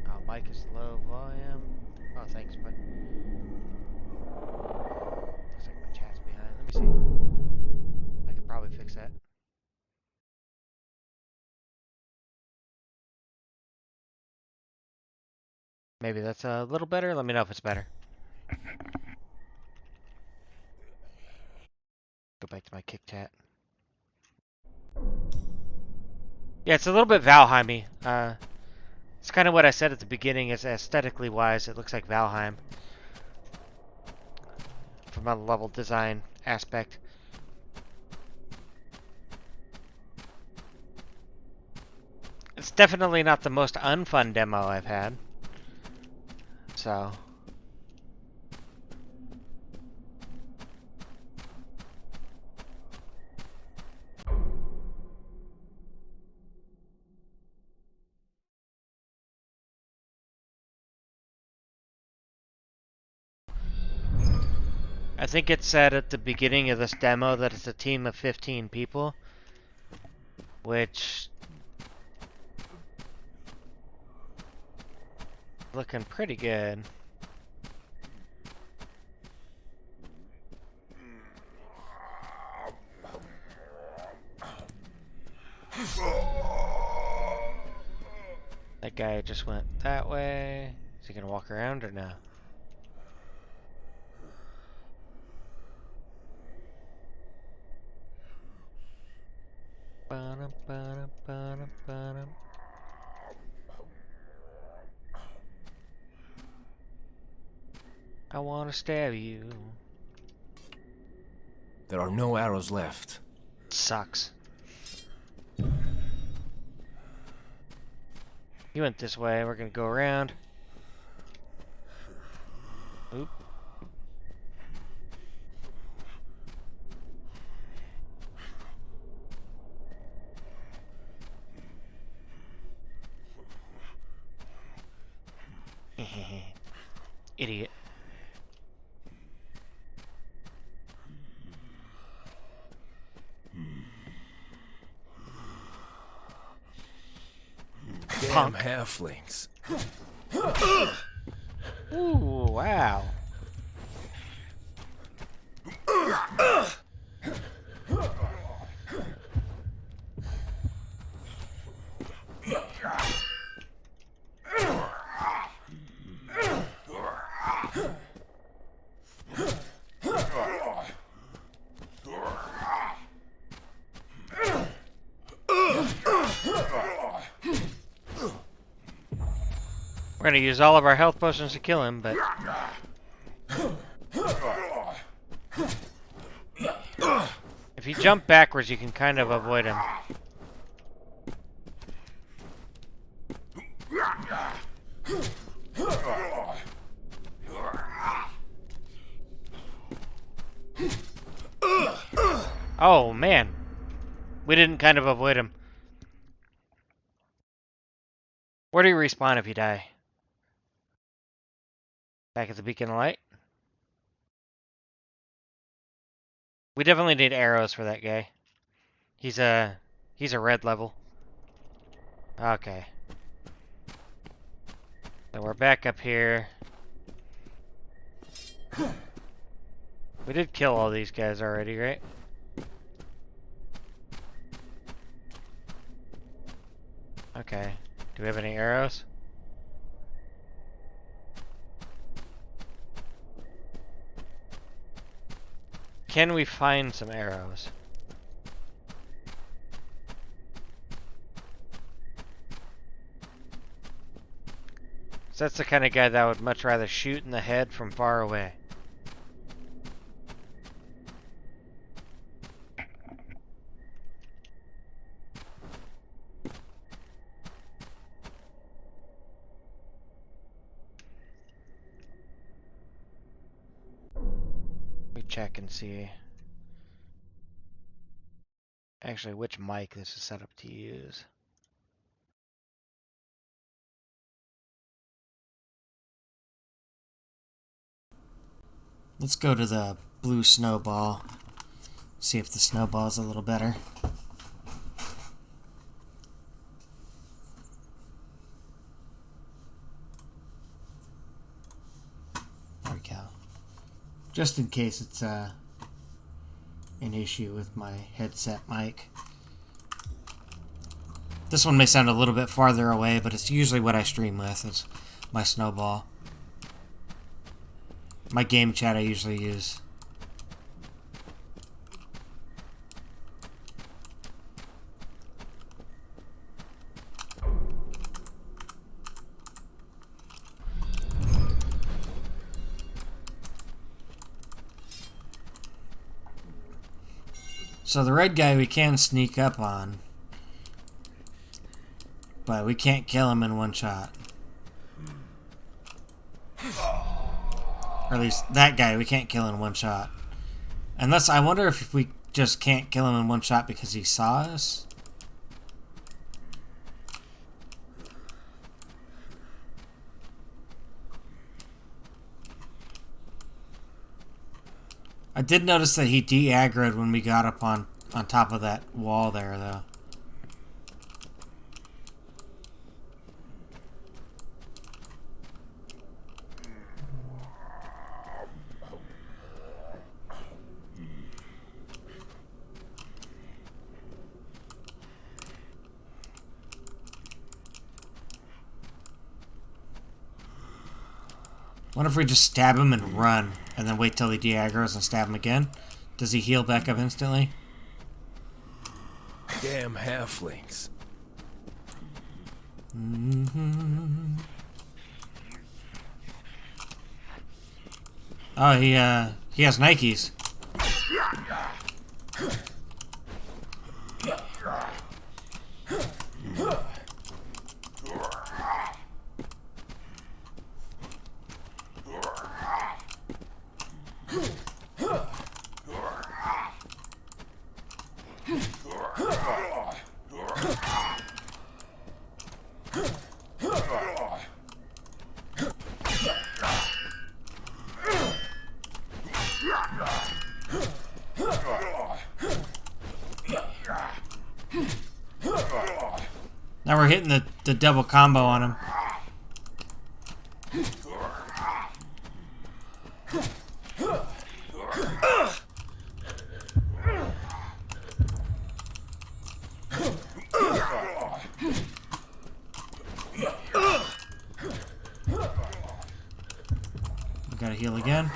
Oh, mic is low volume. Oh, thanks, bud. Looks like my chat's behind. Let me see. I could probably fix that. Maybe that's a little better. Let me know if it's better. Go back to my kick chat. Yeah, it's a little bit Valheim-y. It's kind of what I said at the beginning. Is aesthetically wise, it looks like Valheim from a level design aspect. It's definitely not the most unfun demo I've had. So, I think it said at the beginning of this demo that it's a team of 15 people, which looking pretty good. That guy just went that way. Is he gonna walk around or no? I wanna stab you. There are no arrows left. Sucks. He went this way. We're gonna go around. Oop. Idiot. Damn halflings. Ooh, wow. We're gonna use all of our health potions to kill him, but if you jump backwards, you can kind of avoid him. Oh, man. We didn't kind of avoid him. Where do you respawn if you die? Back at the beacon of light? We definitely need arrows for that guy. He's a red level. Okay. So we're back up here. We did kill all these guys already, right? Okay. Do we have any arrows? Can we find some arrows? So that's the kind of guy that would much rather shoot in the head from far away. check and see actually which mic this is set up to use. Let's go to the blue snowball. See if the snowball's a little better. There we go. Just in case it's an issue with my headset mic. This one may sound a little bit farther away, but it's usually what I stream with. It's my snowball. My game chat I usually use. So the red guy we can sneak up on, but we can't kill him in one shot. Or at least that guy we can't kill in one shot. Unless, I wonder if we just can't kill him in one shot because he saw us? I did notice that he de-aggroed when we got up on top of that wall there, though. What if we just stab him and run, and then wait till he de-aggroes and stab him again? Does he heal back up instantly? Damn halflings. Oh, he has Nikes. Now we're hitting the double combo on him. We gotta heal again.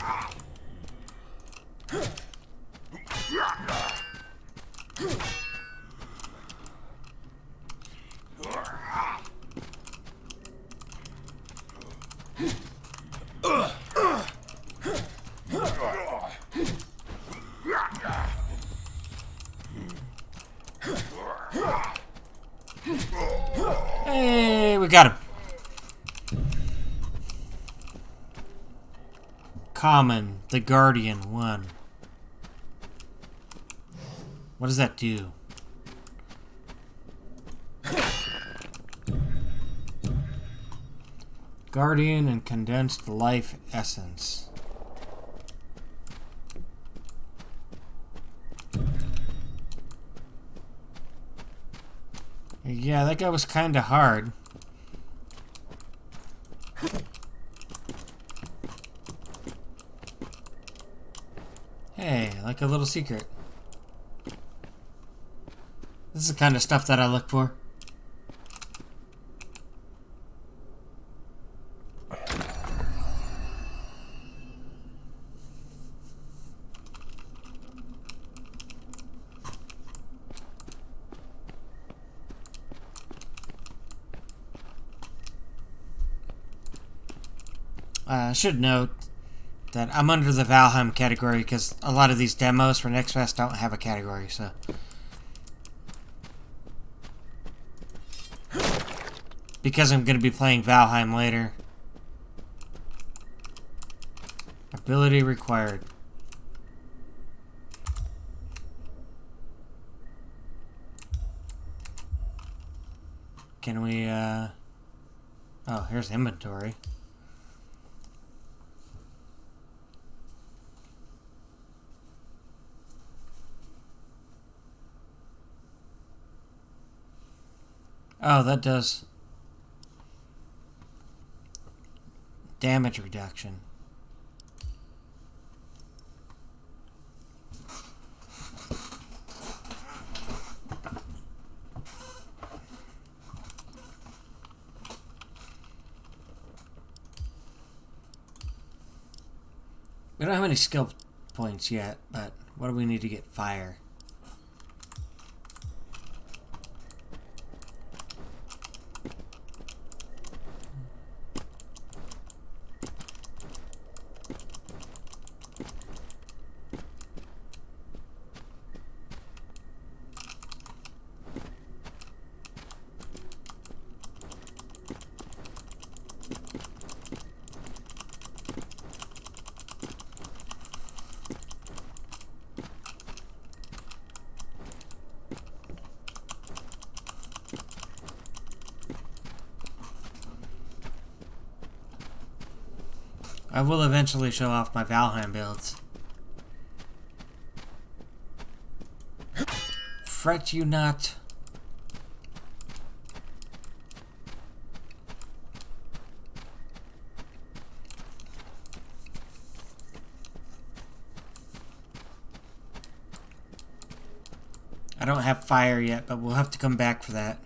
Hey, we got him. Common, the Guardian 1. What does that do? Guardian and condensed life essence. Yeah, that guy was kinda hard. Hey, like a little secret. This is the kind of stuff that I look for. I should note that I'm under the Valheim category because a lot of these demos for Next Fest don't have a category, so. Because I'm going to be playing Valheim later. Ability required. Can we, oh, here's inventory. Oh, that does damage reduction. We don't have any skill points yet, but what do we need to get fire? I will eventually show off my Valheim builds. Fret you not. I don't have fire yet, but we'll have to come back for that.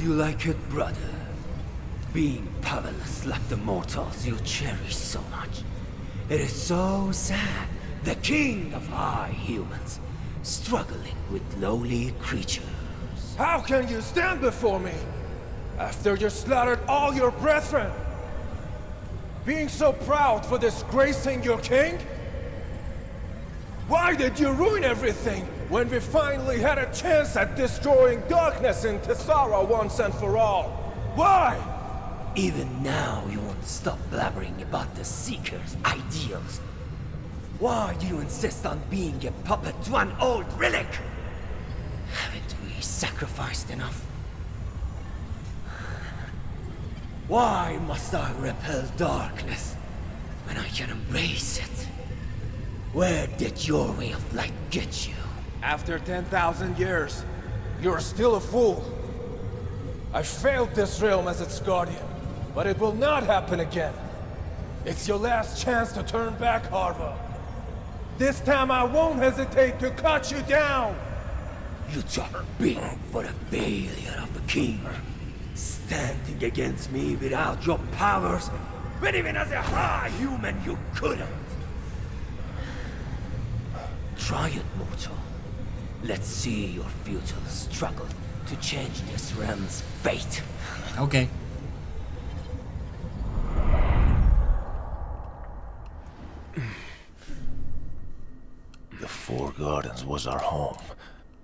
You like it, brother? Being powerless like the mortals you cherish so much. It is so sad. The king of high humans, struggling with lowly creatures. How can you stand before me after you slaughtered all your brethren? Being so proud for disgracing your king? Why did you ruin everything when we finally had a chance at destroying darkness in Tessara once and for all? Why? Even now you won't stop blabbering about the Seeker's ideals. Why do you insist on being a puppet to an old relic? Haven't we sacrificed enough? Why must I repel darkness when I can embrace it? Where did your way of light get you? After 10,000 years, you're still a fool. I failed this realm as its guardian, but it will not happen again. It's your last chance to turn back, Harva. This time I won't hesitate to cut you down! You talk big for the failure of the king. Standing against me without your powers, but even as a high human you couldn't. Try it, mortal. Let's see your futile struggle to change this realm's fate. Okay. The Four Gardens was our home.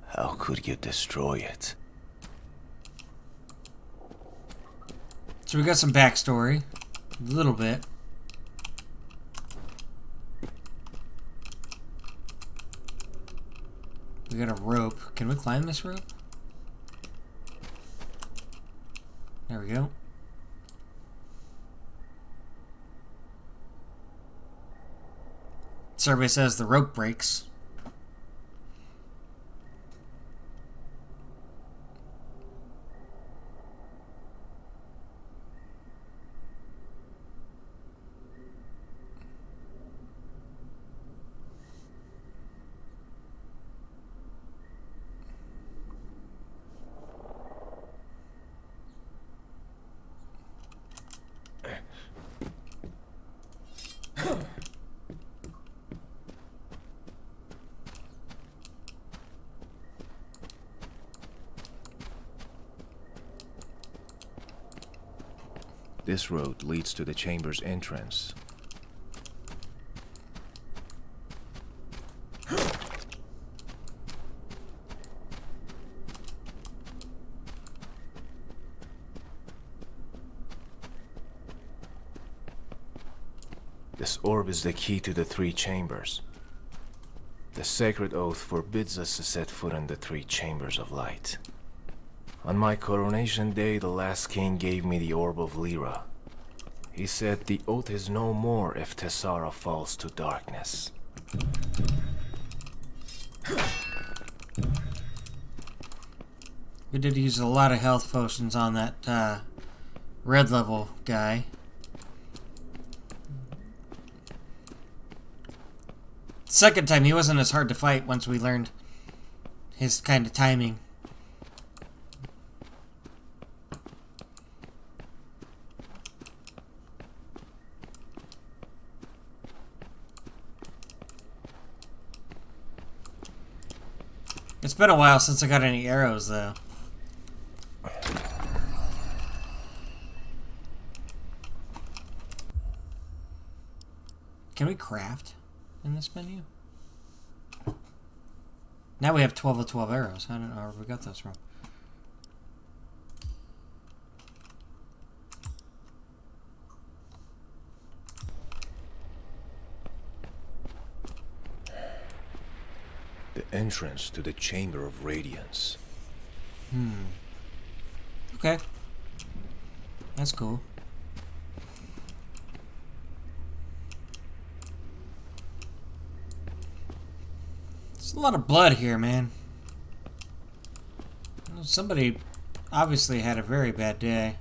How could you destroy it? So we got some backstory. A little bit. We got a rope. Can we climb this rope? There we go. Survey says the rope breaks. This road leads to the chamber's entrance. This orb is the key to the three chambers. The sacred oath forbids us to set foot in the three chambers of light. On my coronation day, the last king gave me the orb of Lyra. He said the oath is no more if Tessara falls to darkness. We did use a lot of health potions on that red level guy. Second time, he wasn't as hard to fight once we learned his kind of timing. It's been a while since I got any arrows, though. Can we craft in this menu? Now we have 12 of 12 arrows. I don't know where we got those from. The entrance to the Chamber of Radiance. Okay. That's cool. There's a lot of blood here, man. Somebody obviously had a very bad day.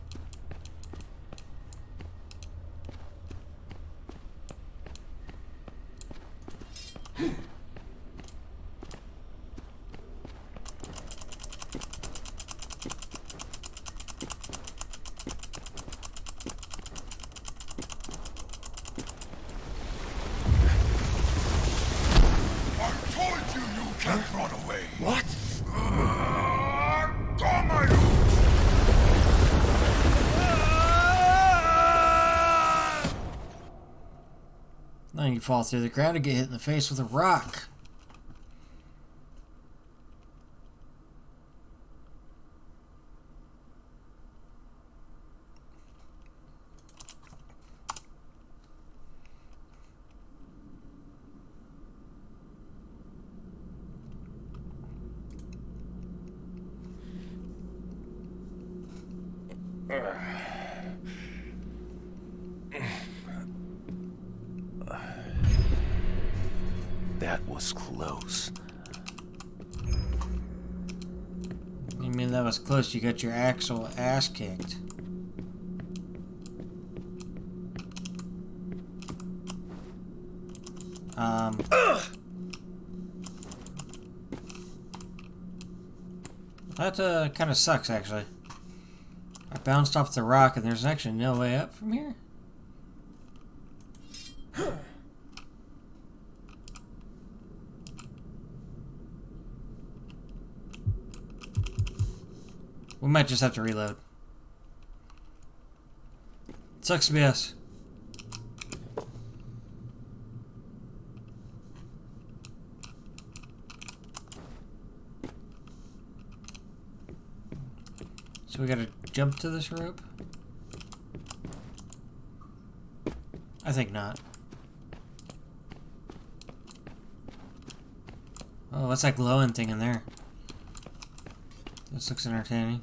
Then you fall through the ground and get hit in the face with a rock. That was close. You mean that was close? You got your actual ass kicked. That kind of sucks, actually. I bounced off the rock, and there's actually no way up from here. We might just have to reload. Sucks to be us. So we gotta jump to this rope? I think not. Oh, what's that glowing thing in there? This looks entertaining.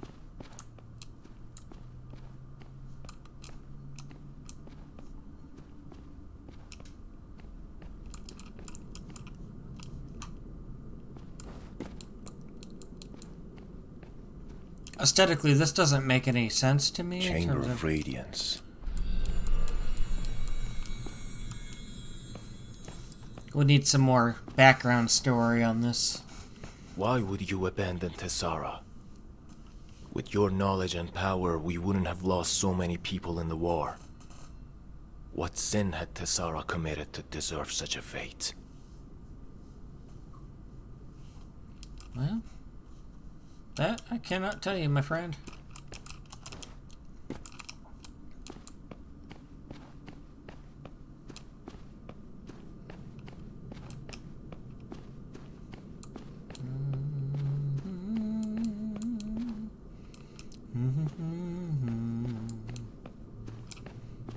Aesthetically, this doesn't make any sense to me. Chamber of Radiance. We'll need some more background story on this. Why would you abandon Tessara? With your knowledge and power, we wouldn't have lost so many people in the war. What sin had Tessara committed to deserve such a fate? Well, that I cannot tell you, my friend.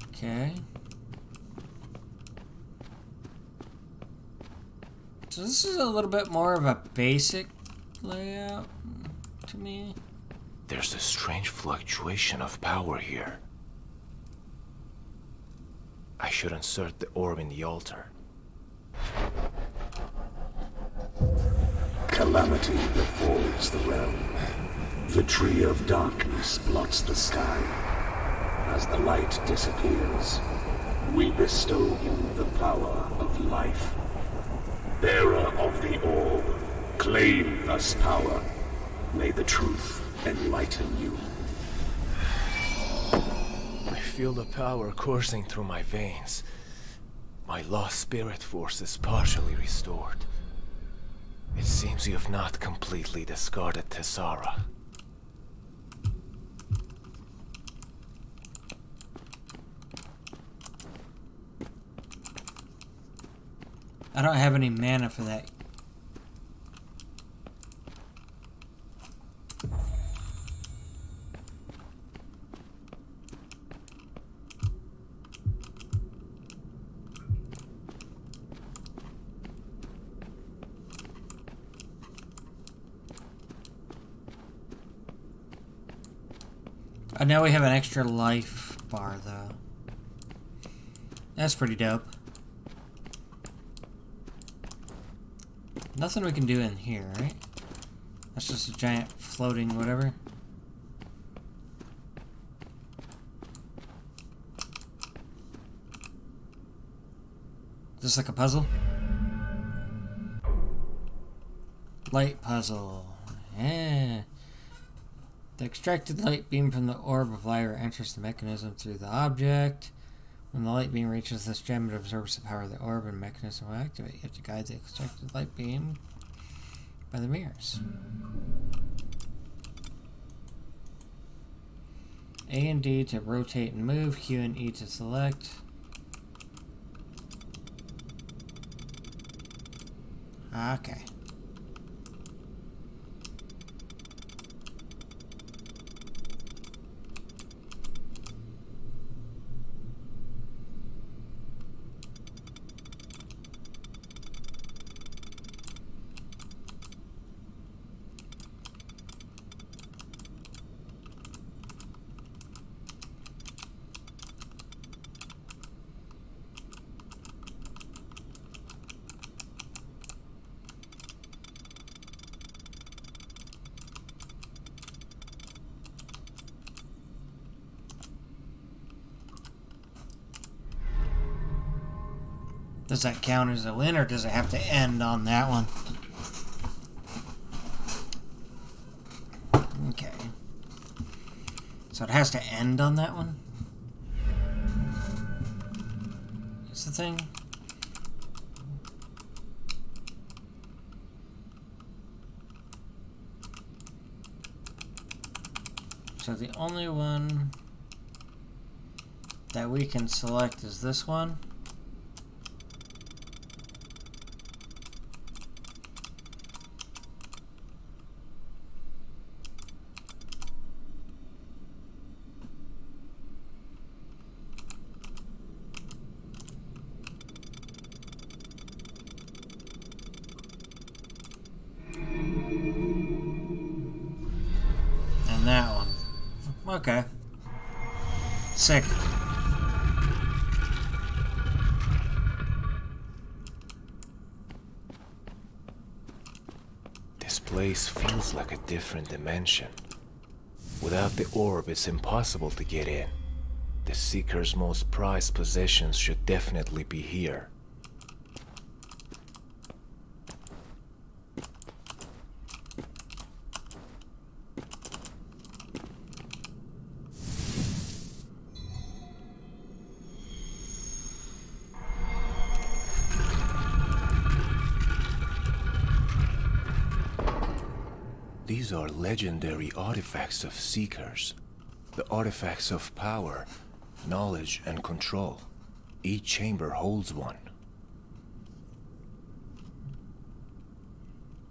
Okay. So this is a little bit more of a basic layout to me. There's a strange fluctuation of power here. I should insert the orb in the altar. Calamity befalls the realm. The tree of darkness blots the sky. As the light disappears, we bestow you the power of life. Bearer of the orb, claim this power. May the truth enlighten you. I feel the power coursing through my veins. My lost spirit force is partially restored. It seems you have not completely discarded Tessara. I don't have any mana for that. Now we have an extra life bar, though. That's pretty dope. Nothing we can do in here, right? That's just a giant floating whatever. Is this like a puzzle? Light puzzle. Yeah. The extracted light beam from the orb of light enters the mechanism through the object. When the light beam reaches this gem, it absorbs the power of the orb and the mechanism will activate. You have to guide the extracted light beam by the mirrors. A and D to rotate and move, Q and E to select. Okay. Does that count as a win, or does it have to end on that one? Okay. So it has to end on that one? That's the thing. So the only one that we can select is this one. And that one. Okay. Sick. This place feels like a different dimension. Without the orb, it's impossible to get in. The Seeker's most prized possessions should definitely be here. These are legendary artifacts of Seekers. The artifacts of power, knowledge, and control. Each chamber holds one.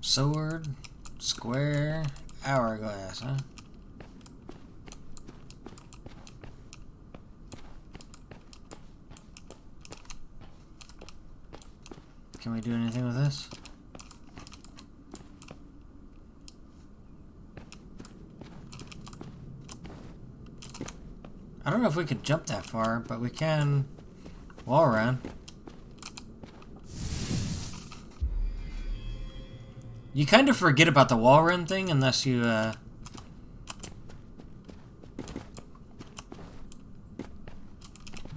Sword, square, hourglass, huh? Can we do anything with this? I don't know if we can jump that far, but we can wall run. You kind of forget about the wall run thing unless you,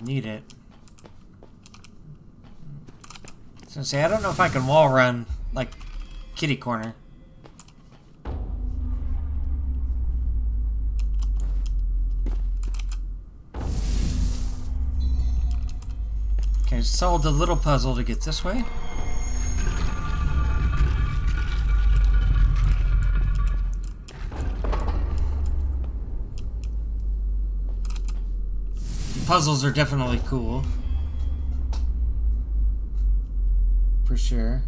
need it. So say, I don't know if I can wall run like kitty corner. Okay, solved a little puzzle to get this way. Puzzles are definitely cool. For sure.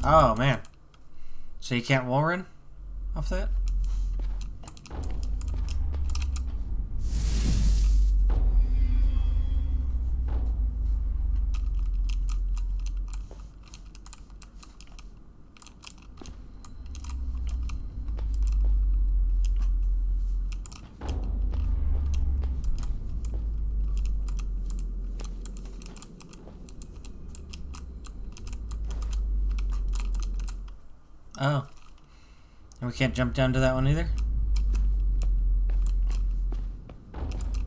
Oh man. So you can't wall run off that? Oh. And we can't jump down to that one either?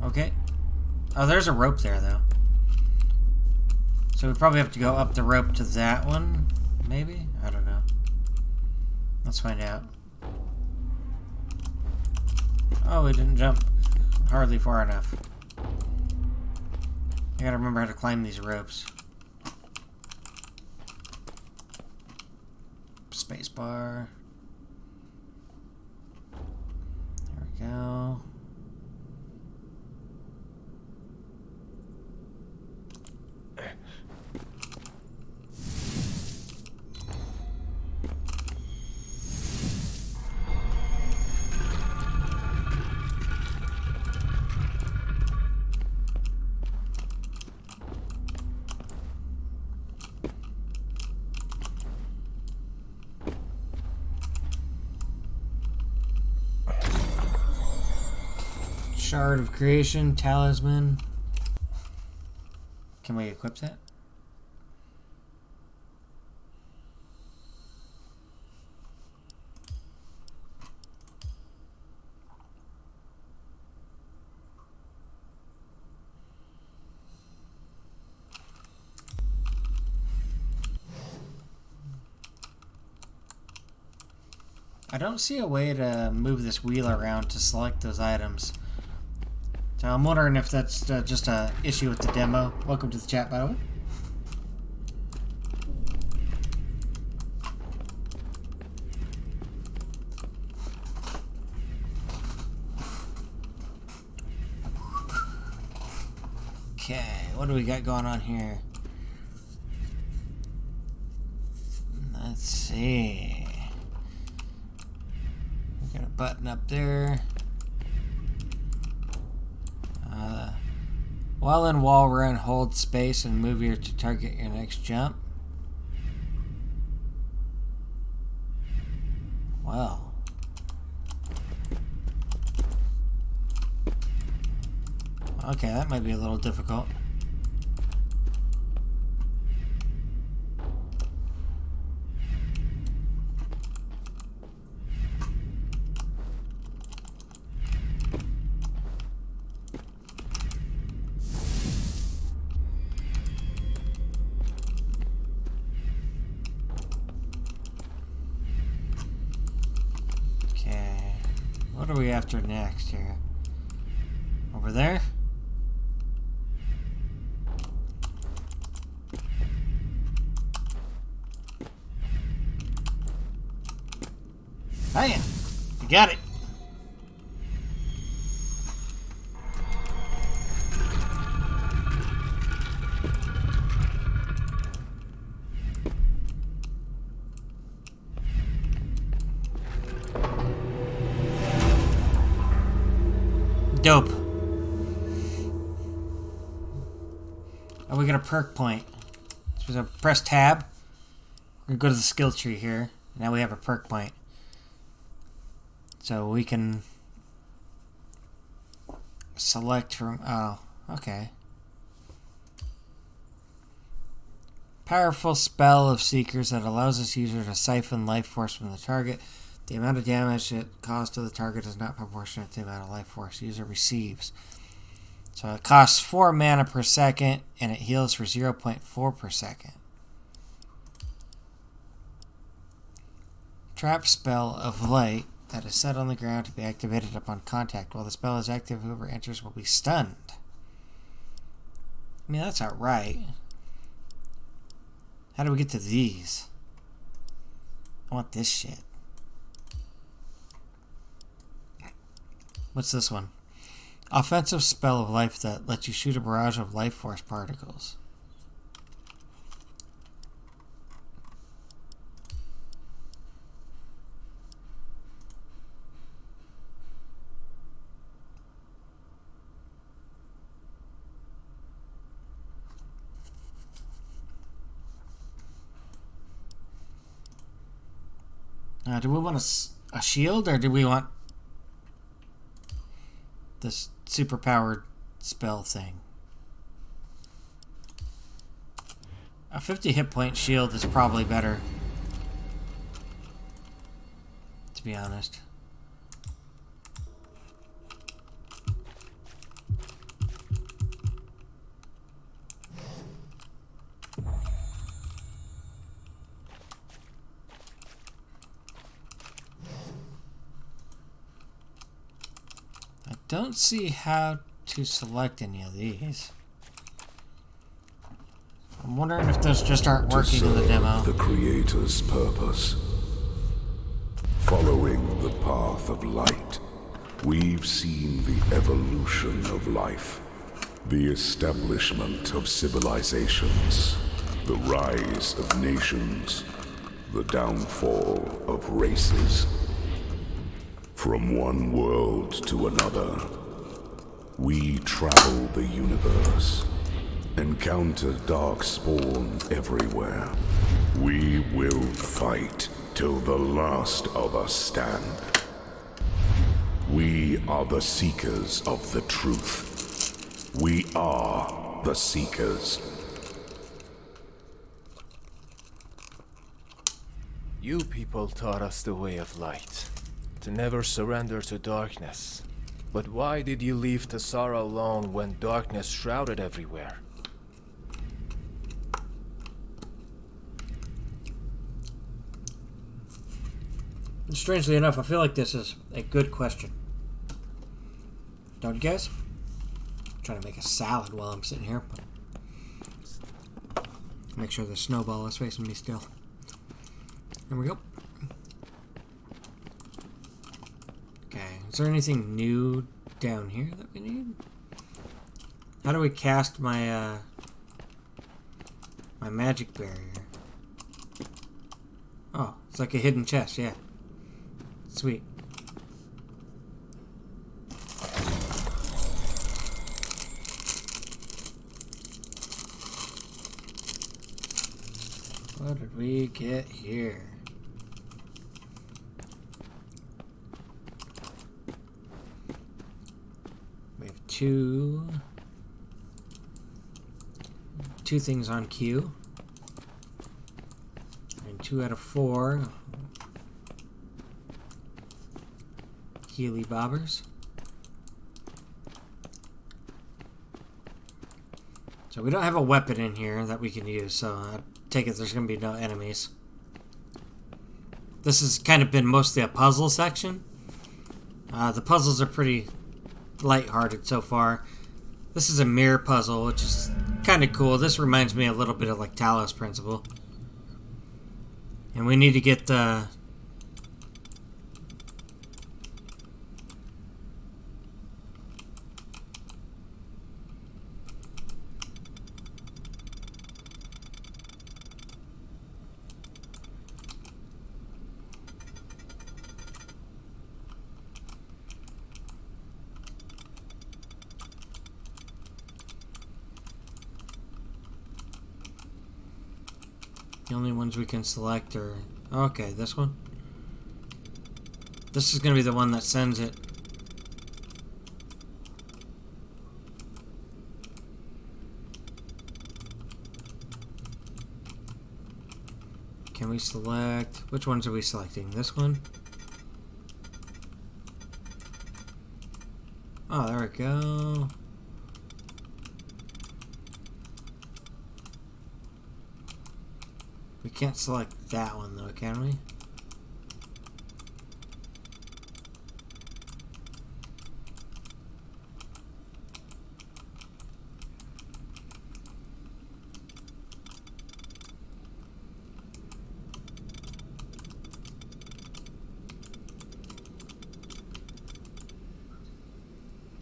Okay. Oh, there's a rope there, though. So we probably have to go up the rope to that one, maybe? I don't know. Let's find out. Oh, we didn't jump hardly far enough. I gotta remember how to climb these ropes. Spacebar. There we go. Shard of Creation, Talisman. Can we equip that? I don't see a way to move this wheel around to select those items. So I'm wondering if that's just a issue with the demo. Welcome to the chat, by the way. Okay, what do we got going on here? Let's see. We got a button up there. While in wall run, hold space and move here to target your next jump. Well. Okay, that might be a little difficult. What are we after next here? Over there? Hiya! You got it! Dope. Oh, we got a perk point. So press tab. We're going to go to the skill tree here. Now we have a perk point. So we can select from... Oh, okay. Powerful spell of Seekers that allows its user to siphon life force from the target. The amount of damage it caused to the target is not proportionate to the amount of life force the user receives. So it costs 4 mana per second, and it heals for 0.4 per second. Trap spell of light that is set on the ground to be activated upon contact. While the spell is active, whoever enters will be stunned. I mean, that's alright. How do we get to these? I want this shit. What's this one? Offensive spell of life that lets you shoot a barrage of life force particles. Do we want a shield, or do we want this superpowered spell thing? A 50 hit point shield is probably better, to be honest. Don't see how to select any of these. I'm wondering if those just aren't working in the demo. The Creator's purpose. Following the path of light, we've seen the evolution of life, the establishment of civilizations, the rise of nations, the downfall of races. From one world to another, we travel the universe, encounter darkspawn everywhere. We will fight till the last of us stand. We are the seekers of the truth. We are the seekers. You people taught us the way of light, to never surrender to darkness. But why did you leave Tassara alone when darkness shrouded everywhere? Strangely enough, I feel like this is a good question. Don't you guys? I'm trying to make a salad while I'm sitting here. Make sure the snowball is facing me still. Here we go. Okay, is there anything new down here that we need? How do we cast my my magic barrier? Oh, it's like a hidden chest, yeah. Sweet. What did we get here? We have two things on queue. And 2 out of 4 Healy bobbers. So we don't have a weapon in here that we can use, so I take it there's going to be no enemies. This has kind of been mostly a puzzle section. The puzzles are pretty lighthearted so far. This is a mirror puzzle, which is kind of cool. This reminds me a little bit of like Talos Principle. And we need to get the... The only ones we can select are... Okay, this one. This is going to be the one that sends it. Can we select... Which ones are we selecting? This one? Oh, there we go. We can't select that one though, can we?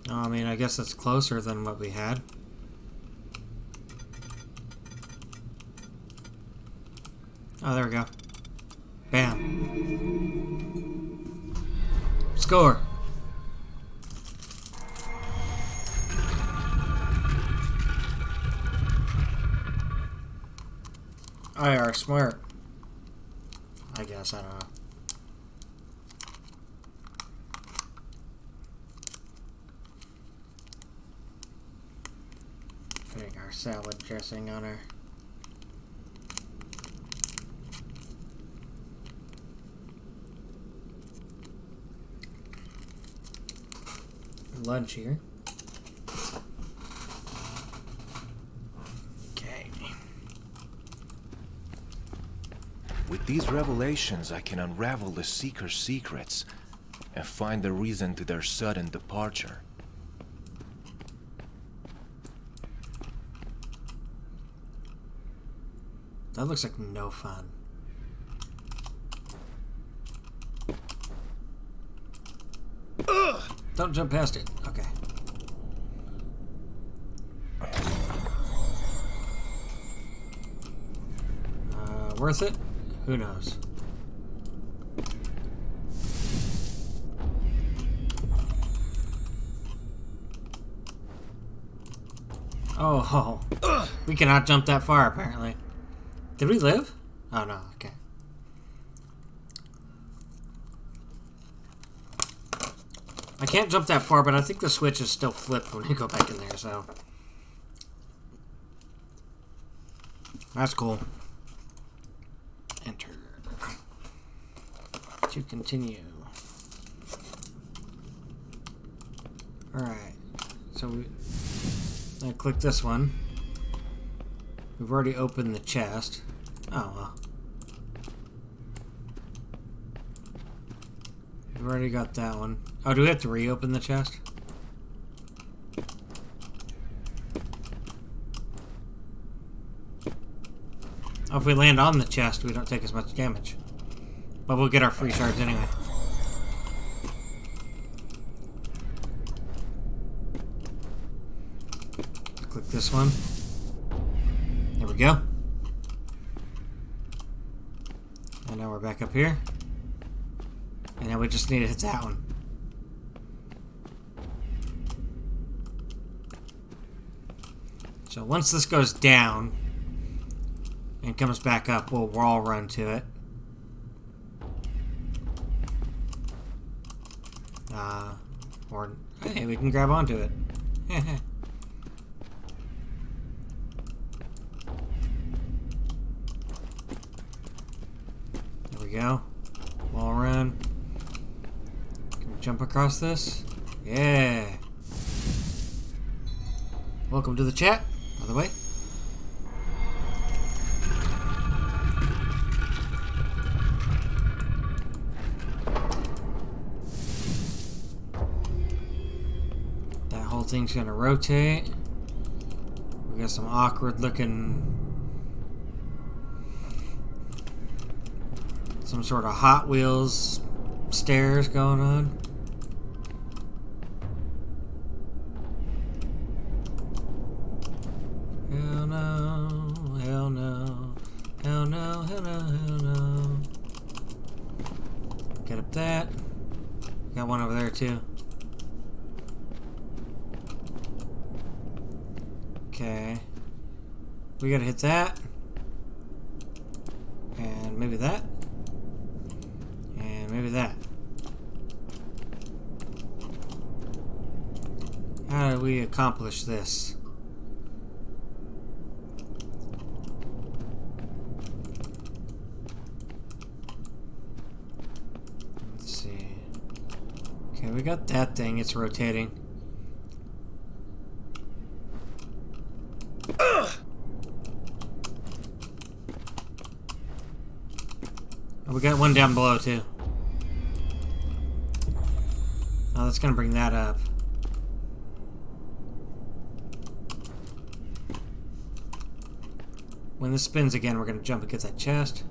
Oh, I mean, I guess it's closer than what we had. Oh, there we go. Bam. Score. I are smart. I guess, I don't know. Putting our salad dressing on our... lunch here. Okay. With these revelations, I can unravel the Seeker's secrets and find the reason to their sudden departure. That looks like no fun. Ugh! Don't jump past it. Okay. Worth it? Who knows? Oh, we cannot jump that far, apparently. Did we live? Oh, no, okay. I can't jump that far, but I think the switch is still flipped when you go back in there, so... That's cool. Enter. To continue. Alright. So I click this one. We've already opened the chest. Oh, well. We've already got that one. Oh, do we have to reopen the chest? Oh, if we land on the chest, we don't take as much damage. But we'll get our free shards anyway. Click this one. There we go. And now we're back up here. And now we just need to hit that one. So once this goes down and comes back up, we'll all run to it. Or, hey, we can grab onto it. There we go. Wall run. Can we jump across this? Yeah. Welcome to the chat, by the way. That whole thing's gonna rotate. We got some awkward looking... some sort of Hot Wheels stairs going on. Hell no, hell no, hell no, hell no, hell no. Get up that. Got one over there too. Okay. We gotta hit that. And maybe that. And maybe that. How do we accomplish this? Let's see. Okay, we got that thing. It's rotating. Oh, we got one down below, too. Oh, that's gonna bring that up. When this spins again, we're gonna jump and get that chest.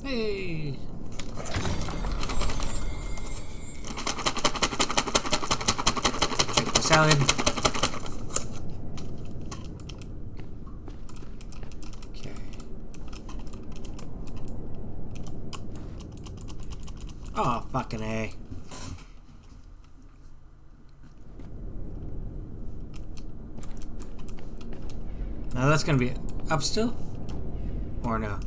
Hey! Check this out. Okay. Oh, fucking A. Now that's gonna be up still? Or no?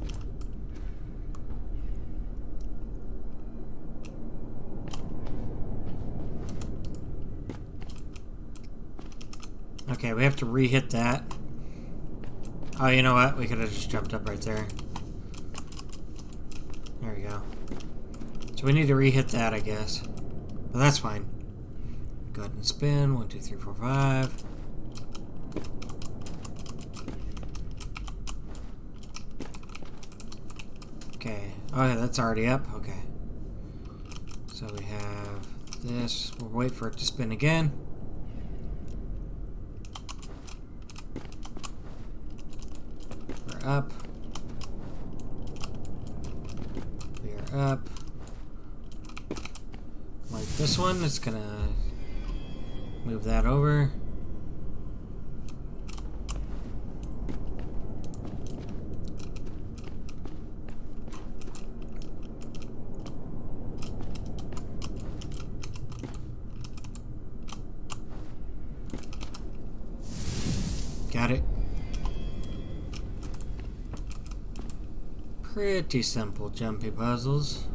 Okay, we have to re-hit that. Oh, you know what? We could have just jumped up right there. There we go. So we need to re-hit that, I guess. But that's fine. Go ahead and spin. 1, 2, 3, 4, 5. Okay. Oh, yeah, that's already up. Okay. So we have this. We'll wait for it to spin again. We're up. We are up. Like this one, it's gonna move that over. Got it. Pretty simple jumpy puzzles.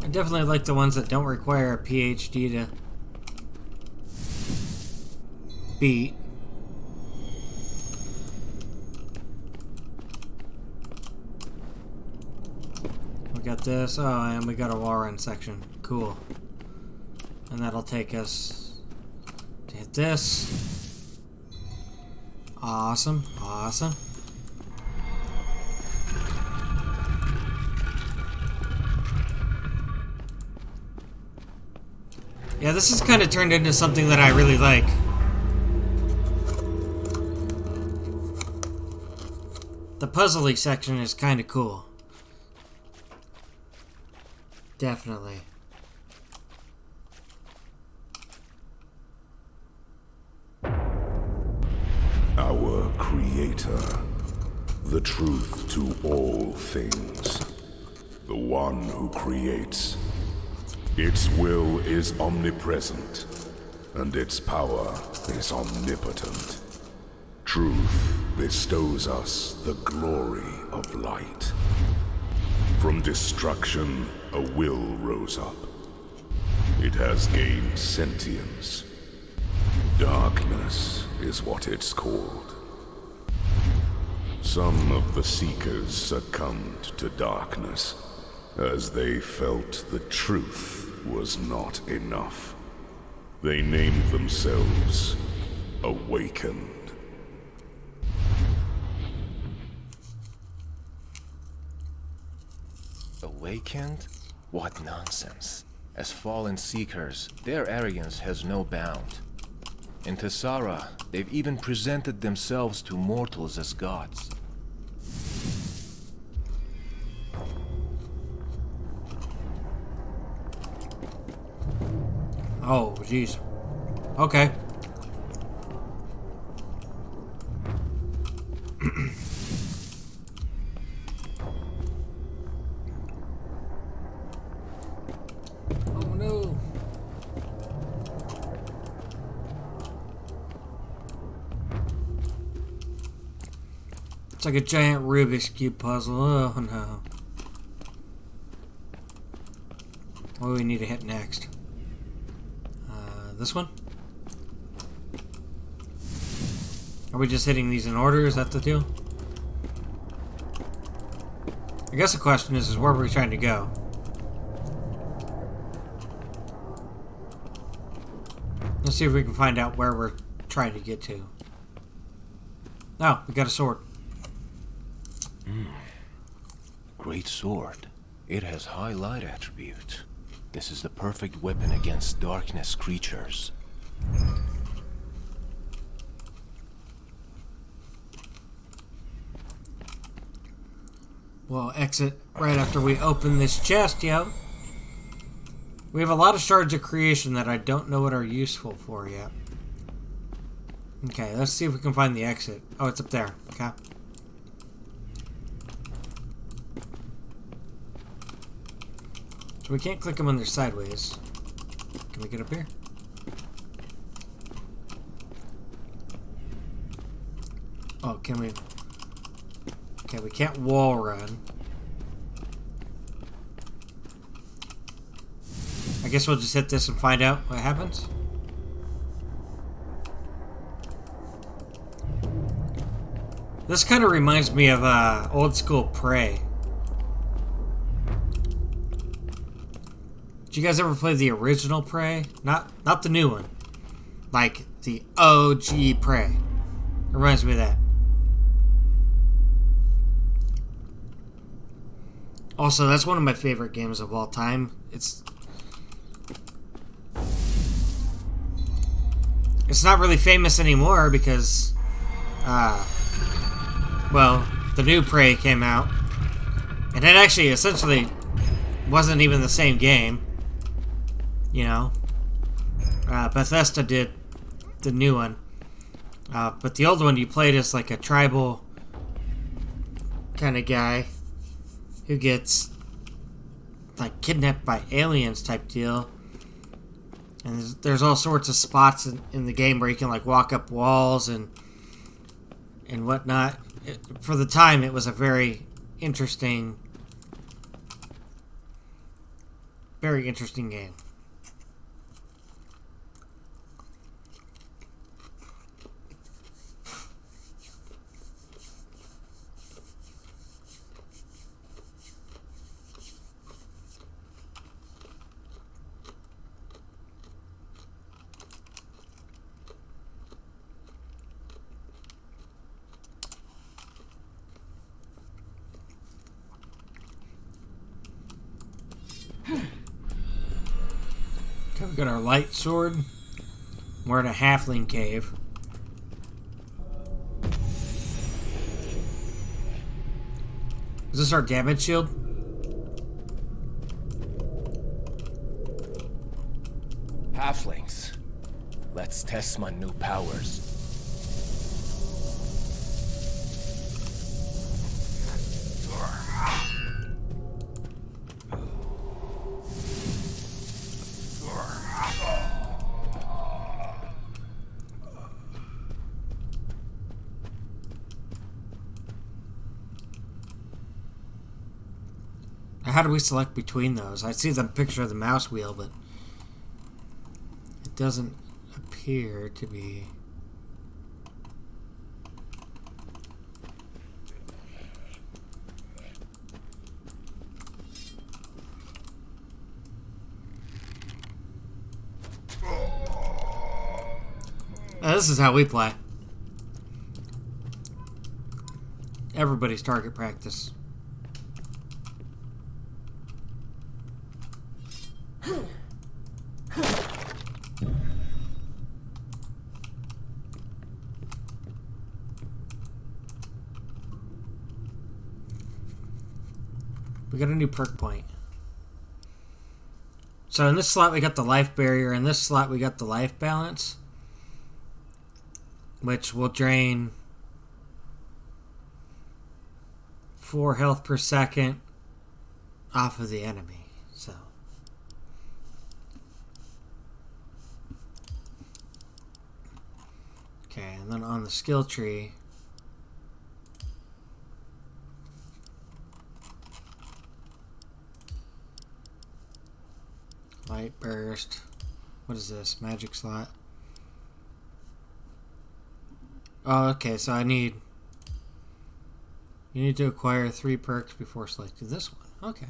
I definitely like the ones that don't require a PhD to beat. We got this. Oh, and we got a wall run section. Cool. And that'll take us to hit this. Awesome. Awesome. Yeah, this has kind of turned into something that I really like. The puzzly section is kind of cool. Definitely. Our Creator, the truth to all things, the one who creates. Its will is omnipresent, and its power is omnipotent. Truth bestows us the glory of light. From destruction, a will rose up. It has gained sentience. Darkness is what it's called. Some of the Seekers succumbed to darkness, as they felt the truth was not enough. They named themselves Awakened. Awakened? What nonsense. As fallen seekers, their arrogance has no bound. In Tessara, they've even presented themselves to mortals as gods. Oh, jeez. Okay. It's like a giant Rubik's Cube puzzle. Oh no. What do we need to hit next? This one? Are we just hitting these in order? Is that the deal? I guess the question is where are we trying to go? Let's see if we can find out where we're trying to get to. Oh, we got a sword. Great sword. It has high light attribute. This is the perfect weapon against darkness creatures. We'll exit right after we open this chest, yo. We have a lot of shards of creation that I don't know what are useful for yet. Okay, let's see if we can find the exit. Oh, it's up there. Okay. So we can't click them when they're sideways. Can we get up here? Oh, can we? Okay, we can't wall run. I guess we'll just hit this and find out what happens. This kind of reminds me of old school Prey. Did you guys ever play the original Prey? Not the new one. Like the OG Prey. It reminds me of that. Also, that's one of my favorite games of all time. It's not really famous anymore because, well, the new Prey came out, and it actually essentially wasn't even the same game. You know, Bethesda did the new one, but the old one you played as like a tribal kind of guy who gets like kidnapped by aliens type deal. And there's all sorts of spots in the game where you can like walk up walls and whatnot. For the time, it was a very interesting game. Okay, we got our light sword. We're in a halfling cave. Is this our damage shield? Halflings. Let's test my new powers. How do we select between those? I see the picture of the mouse wheel, but it doesn't appear to be. This is how we play. Everybody's target practice. We got a new perk point. So in this slot we got the life barrier, in this slot we got the life balance, which will drain 4 health per second off of the enemy. So okay, and then on the skill tree Light burst. What is this? Magic slot. Oh, okay, so you need to acquire 3 perks before selecting this one. Okay.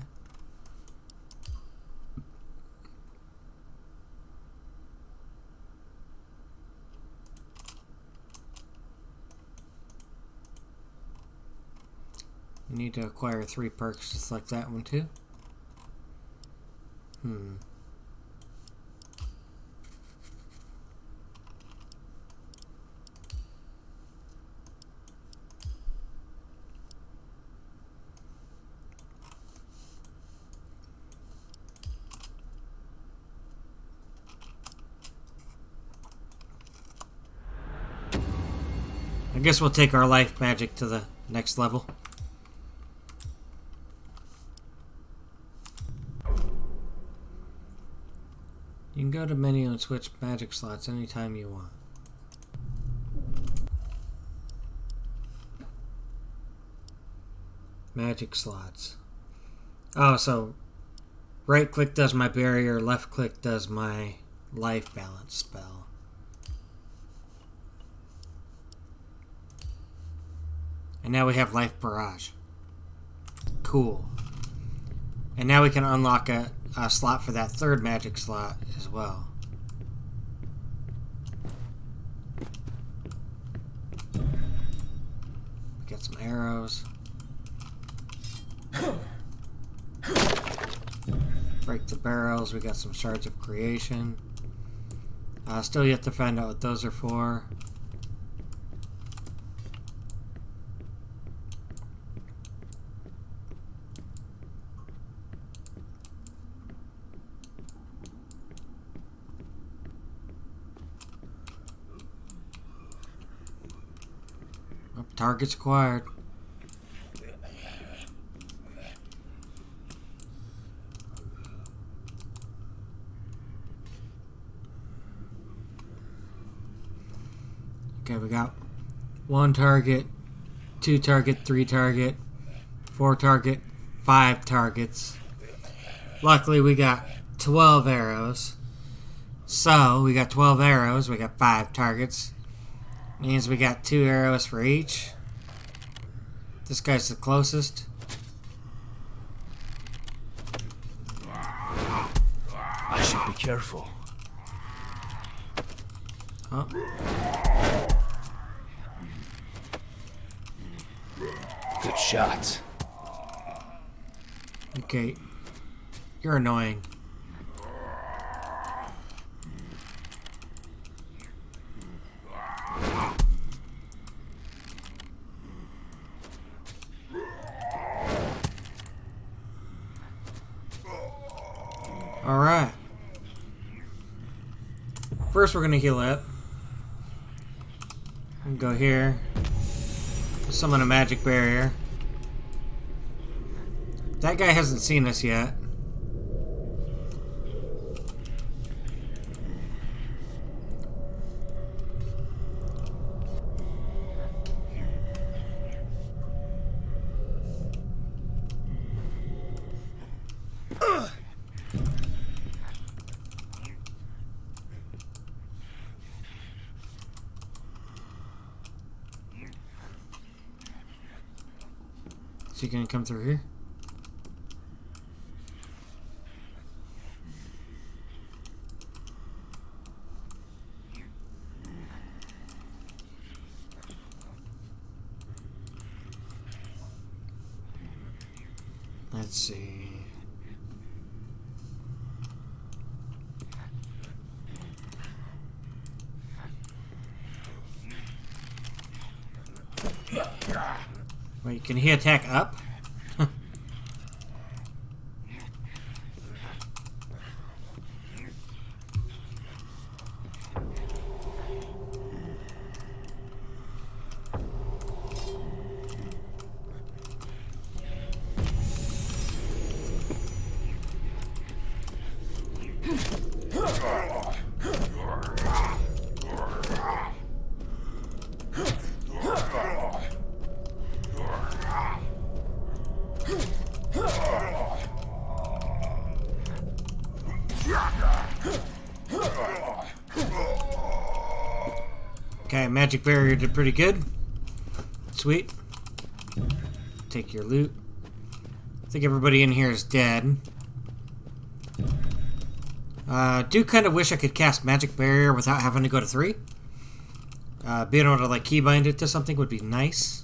You need to acquire 3 perks to select that one too. I guess we'll take our life magic to the next level. You can go to menu and switch magic slots anytime you want. Magic slots. Oh, so right click does my barrier, left click does my life balance spell. And now we have life barrage. Cool. And now we can unlock a slot for that 3rd magic slot as well. Get some arrows. Break the barrels. We got some shards of creation. Still yet to find out what those are for. Targets acquired. Okay, we got 1 target, 2 target, 3 target, 4 target, 5 targets. Luckily, we got 12 arrows. So, we got 12 arrows, we got 5 targets. Means we got 2 arrows for each. This guy's the closest. I should be careful. Oh. Good shot. Okay. You're annoying. Alright. First we're going to heal up. And go here. Summon a magic barrier. That guy hasn't seen us yet. Is he gonna come through here? Let's see. Wait, can he attack up? Okay, magic barrier did pretty good. Sweet. Take your loot. I think everybody in here is dead. Do kind of wish I could cast magic barrier without having to go to 3. Being able to like keybind it to something would be nice.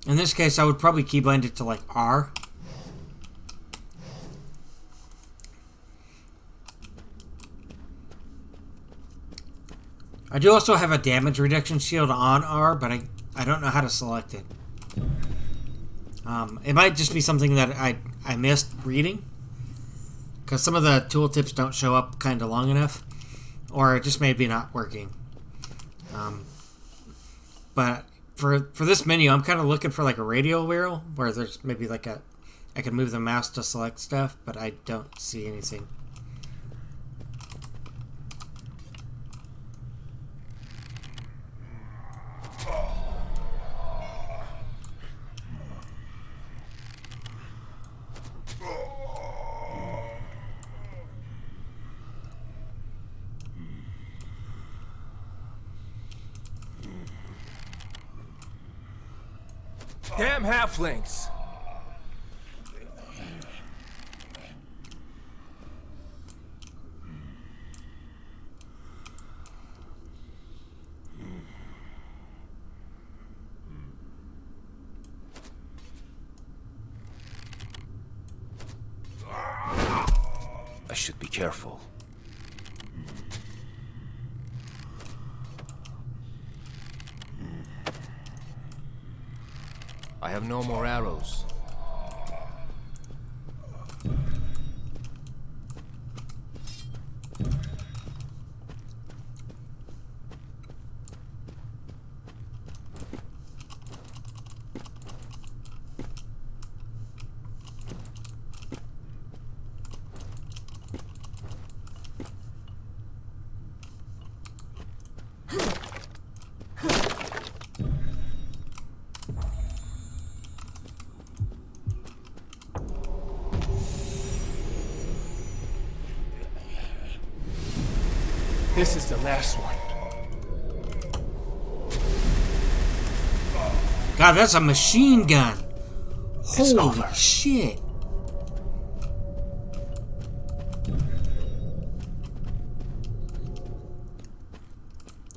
In this case, I would probably keybind it to like R. I do also have a damage reduction shield on R, but I don't know how to select it. It might just be something that I missed reading, because some of the tooltips don't show up kind of long enough, or it just may be not working. But for this menu, I'm kind of looking for like a radial wheel, where there's maybe like I can move the mouse to select stuff, but I don't see anything. Damn halflings! I should be careful. I have no more arrows. This is the last one. God, that's a machine gun. It's Holy over. shit.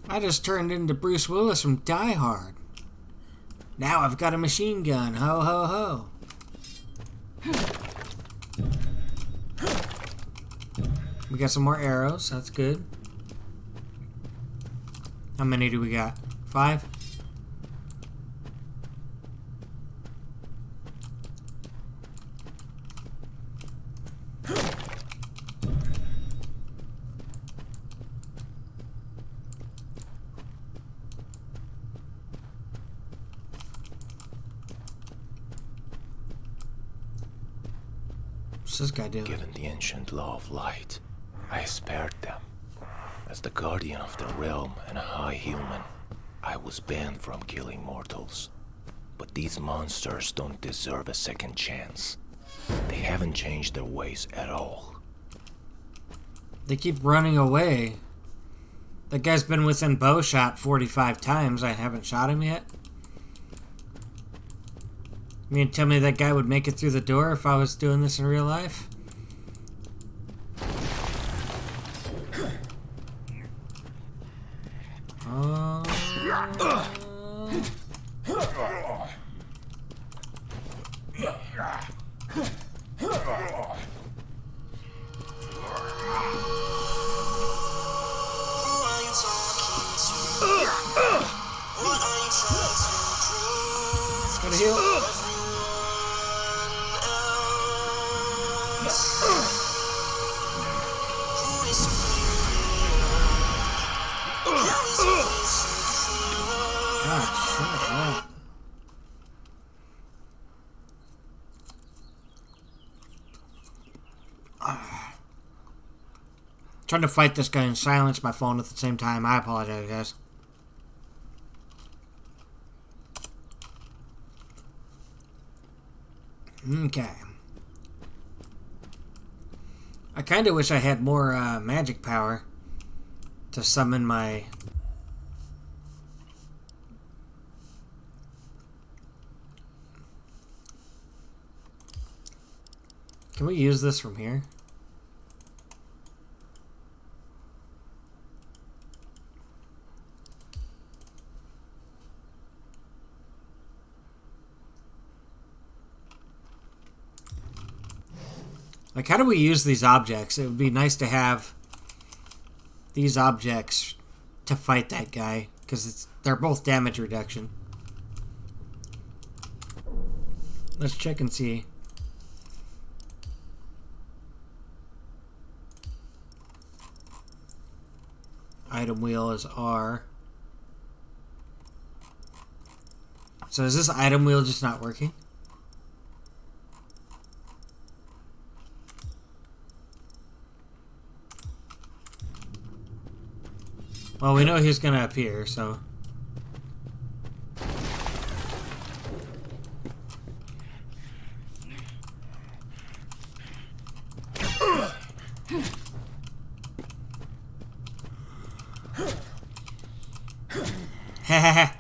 I just turned into Bruce Willis from Die Hard. Now I've got a machine gun. Ho, ho, ho. We got some more arrows. That's good. How many do we got? 5? What's this guy doing? Given the ancient law of light, I spared them. As the guardian of the realm and a high human, I was banned from killing mortals. But these monsters don't deserve a second chance. They haven't changed their ways at all. They keep running away. That guy's been within bow shot 45 times. I haven't shot him yet. You mean tell me that guy would make it through the door if I was doing this in real life? Gotta heal. Trying to fight this guy and silence my phone at the same time. I apologize, guys. Okay. I kind of wish I had more magic power to summon my... Can we use this from here? Like, how do we use these objects? It would be nice to have these objects to fight that guy, because they're both damage reduction. Let's check and see. Item wheel is R. So is this item wheel just not working? Well, we know he's gonna appear, so... Hehehe.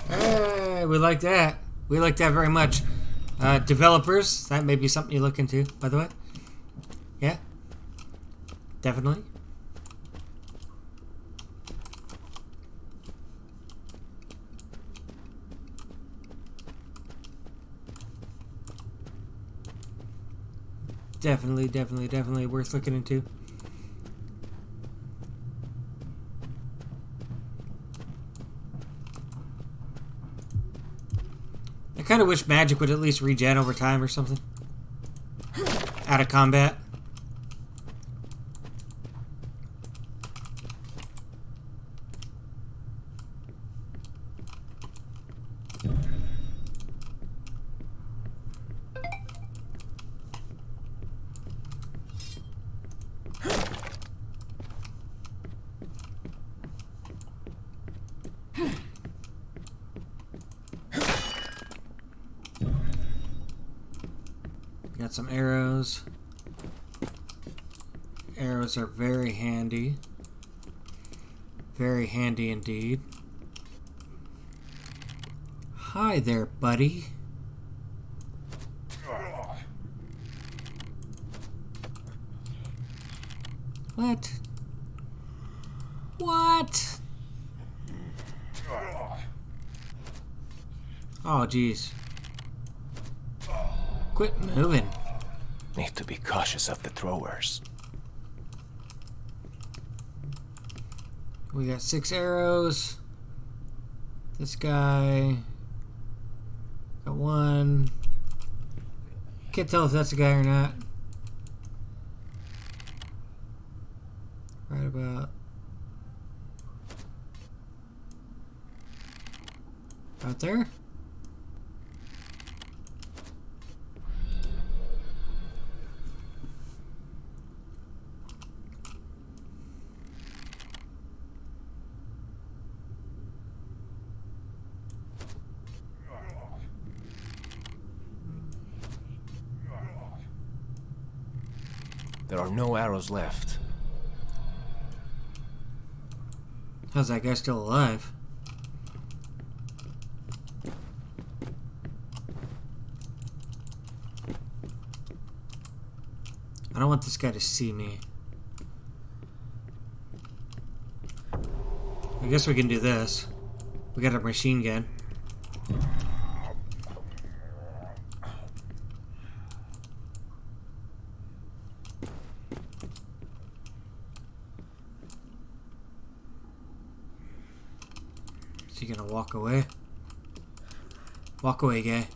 Hey, we like that. We like that very much. Developers, that may be something you look into, by the way. Yeah. Definitely. Definitely worth looking into. I kind of wish magic would at least regen over time or something. Out of combat. Got some arrows. Arrows are very handy. Very handy indeed. Hi there, buddy. What? What? Oh, jeez. Quit moving. Need to be cautious of the throwers. We got 6 arrows. This guy got 1. Can't tell if that's a guy or not. Right about there. There are no arrows left. How's that guy still alive? I don't want this guy to see me. I guess we can do this. We got a machine gun. Is he gonna walk away? Walk away, guy.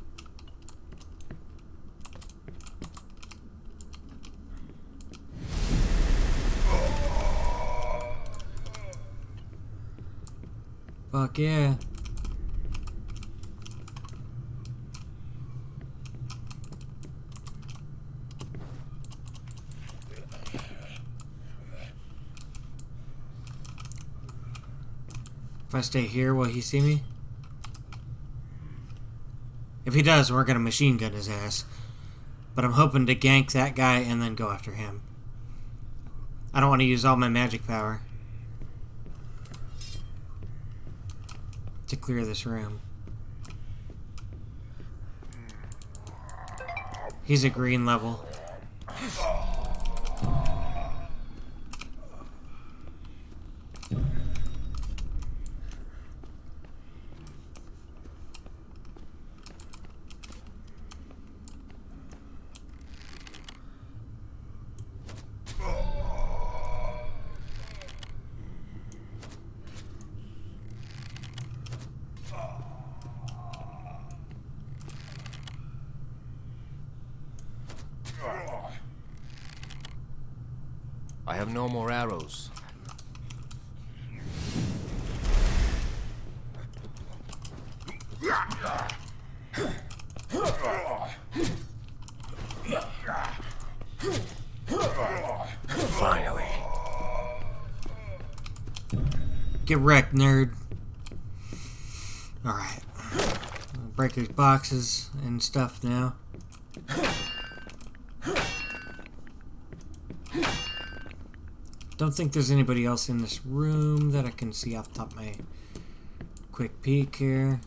Fuck yeah. If I stay here, will he see me? If he does, we're gonna machine gun his ass. But I'm hoping to gank that guy and then go after him. I don't want to use all my magic power to clear this room. He's a green level. I have no more arrows. Finally. Get wrecked, nerd. Alright. Break these boxes and stuff now. Don't think there's anybody else in this room that I can see off the top of my quick peek here.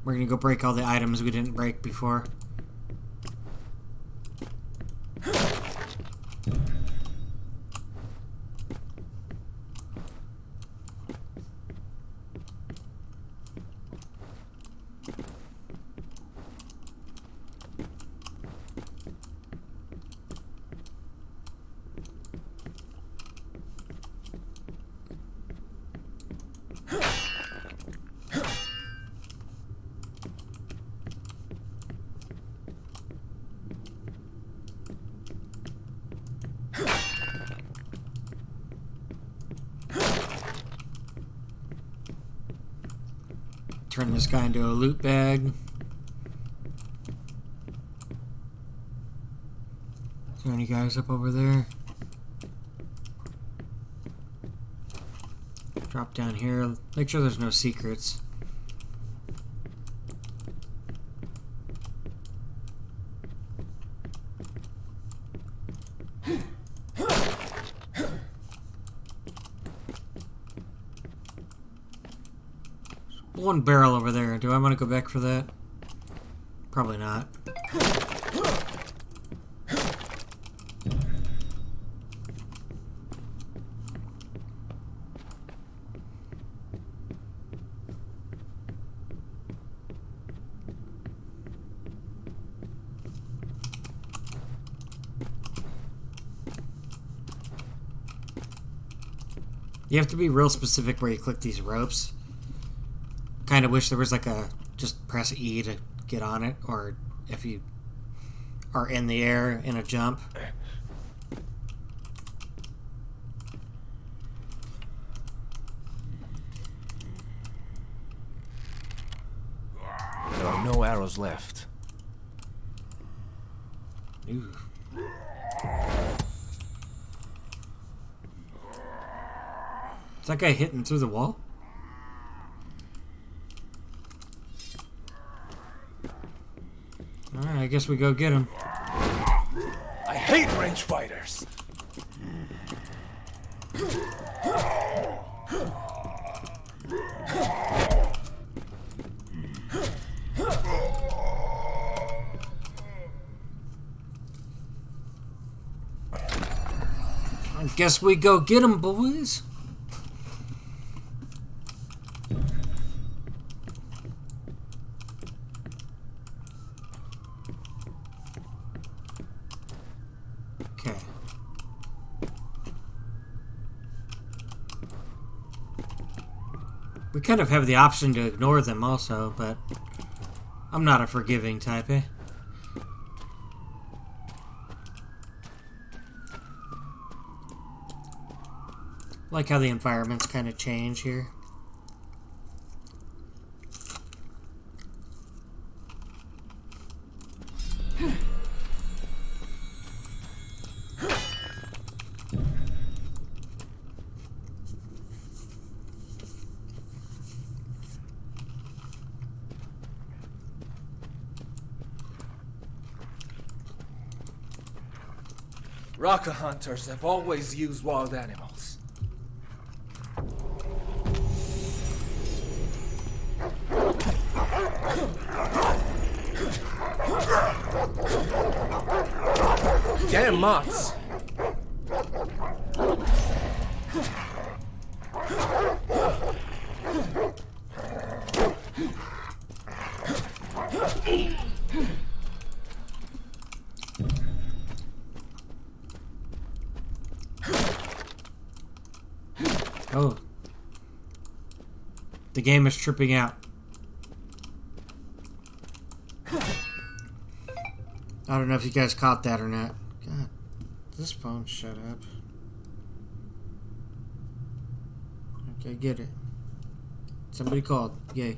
We're gonna go break all the items we didn't break before. Turn this guy into a loot bag. Is there any guys up over there? Drop down here. Make sure there's no secrets. One barrel over there. Do I want to go back for that? Probably not. You have to be real specific where you click these ropes. Kind of wish there was like a just press E to get on it, or if you are in the air in a jump. There are no arrows left. Ooh. Is that guy hitting through the wall? Alright, I guess we go get him. I hate range fighters. I guess we go get him, boys. We kind of have the option to ignore them also, but I'm not a forgiving type, eh? Like how the environments kind of change here. Raka hunters have always used wild animals. Damn moths! Oh. The game is tripping out. I don't know if you guys caught that or not. God, this phone shut up. Okay, get it. Somebody called. Yay.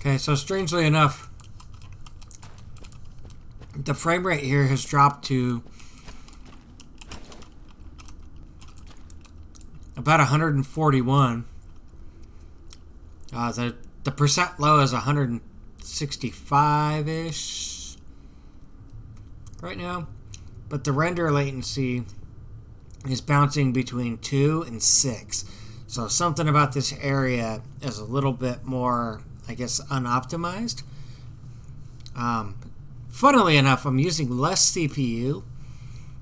Okay, so strangely enough, the frame rate here has dropped to about 141. The percent low is 165-ish right now, but the render latency is bouncing between 2 and 6. So something about this area is a little bit more, I guess, unoptimized. Funnily enough, I'm using less CPU.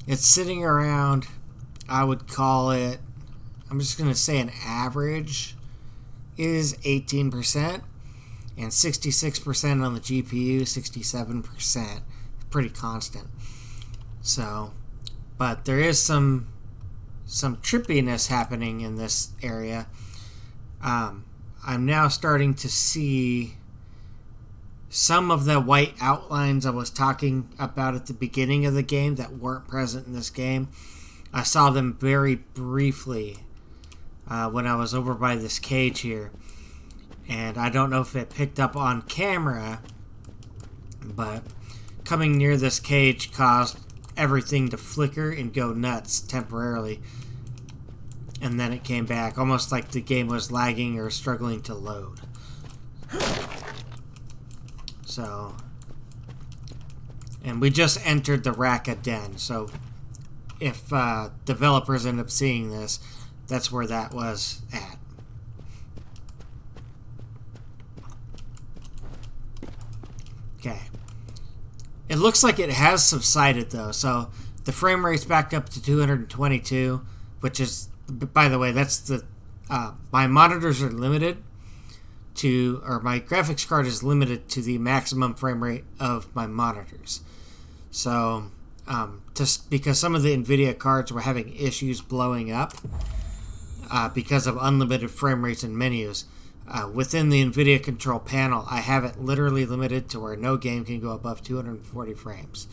It's sitting around, I would call it, I'm just going to say an average is 18%, and 66% on the GPU, 67%. Pretty constant. So, but there is some trippiness happening in this area. I'm now starting to see some of the white outlines I was talking about at the beginning of the game that weren't present in this game. I saw them very briefly when I was over by this cage here. And I don't know if it picked up on camera, but coming near this cage caused everything to flicker and go nuts temporarily. And then it came back, almost like the game was lagging or struggling to load. So, and we just entered the Raka Den, so if developers end up seeing this, that's where that was at. Okay. It looks like it has subsided though, so the frame rate's back up to 222, which is, by the way, that's the my monitors are limited to, or my graphics card is limited to the maximum frame rate of my monitors. So just because some of the NVIDIA cards were having issues blowing up because of unlimited frame rates and menus, within the NVIDIA control panel, I have it literally limited to where no game can go above 240 frames.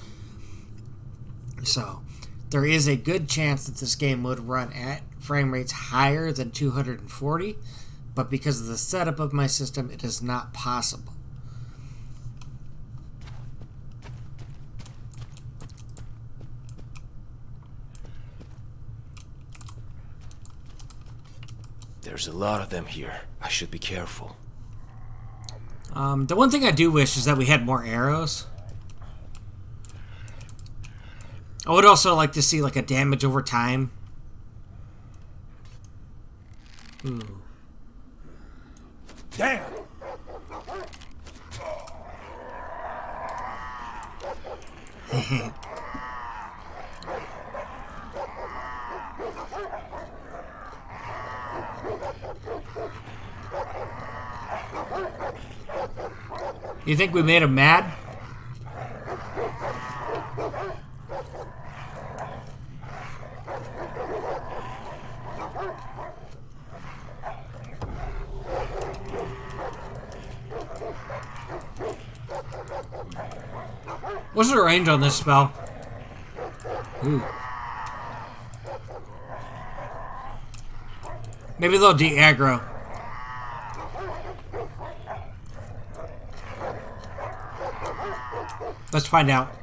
So there is a good chance that this game would run at frame rates higher than 240, but because of the setup of my system, it is not possible. There's a lot of them here. I should be careful. The one thing I do wish is that we had more arrows. I would also like to see like a damage over time. Ooh. Damn! You think we made him mad? What's the range on this spell? Ooh. Maybe they'll de-aggro. Let's find out.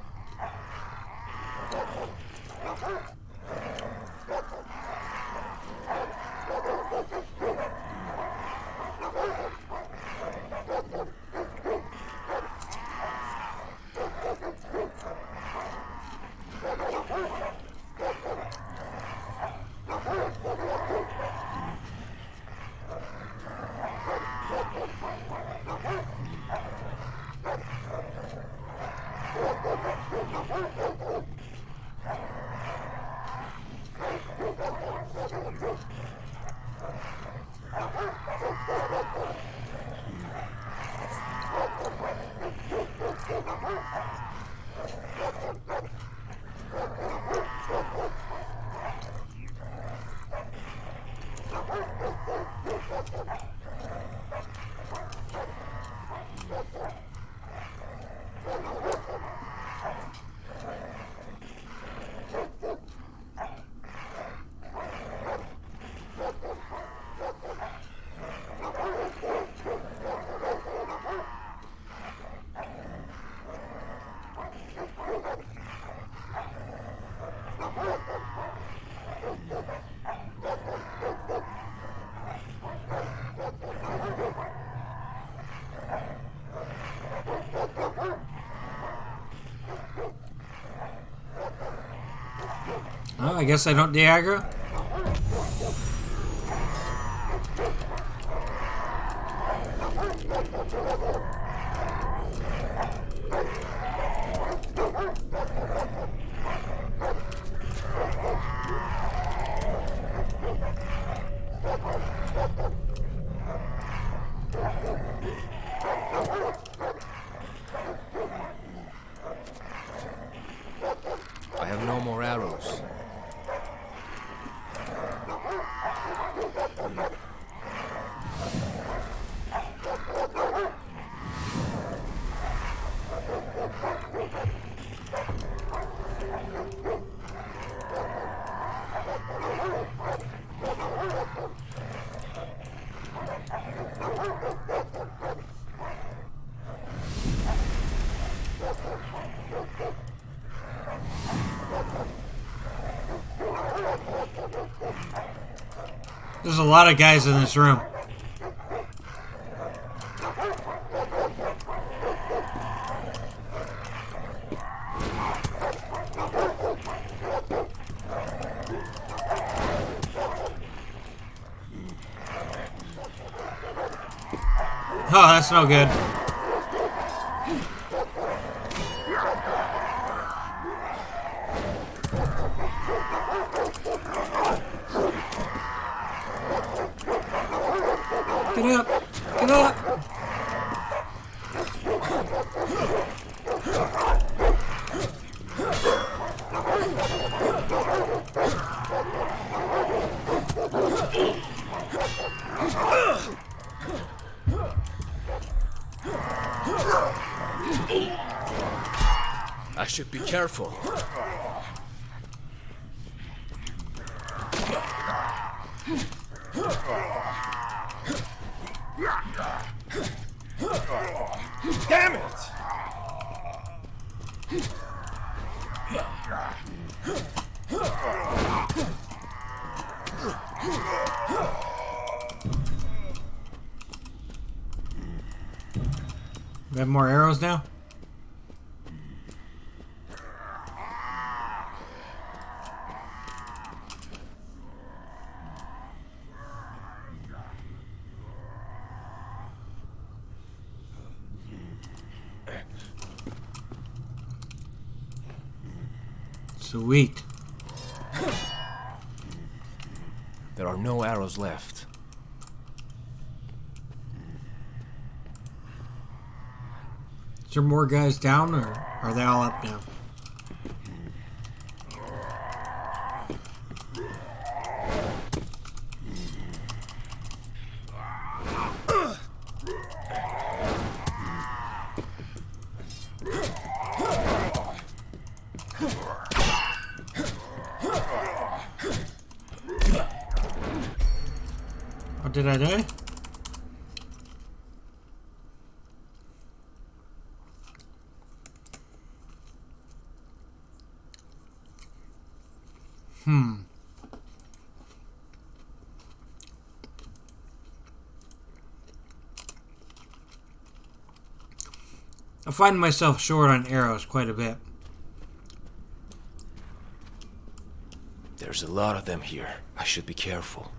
Oh, I guess I don't de-aggro. I have no more arrows. There's a lot of guys in this room. Oh, that's no good. Get up! Get up! I should be careful. Damn it! We have more arrows now? Sweet. There are no arrows left. Is there more guys down, or are they all up now? Oh, did I die? I find myself short on arrows quite a bit. There's a lot of them here. I should be careful.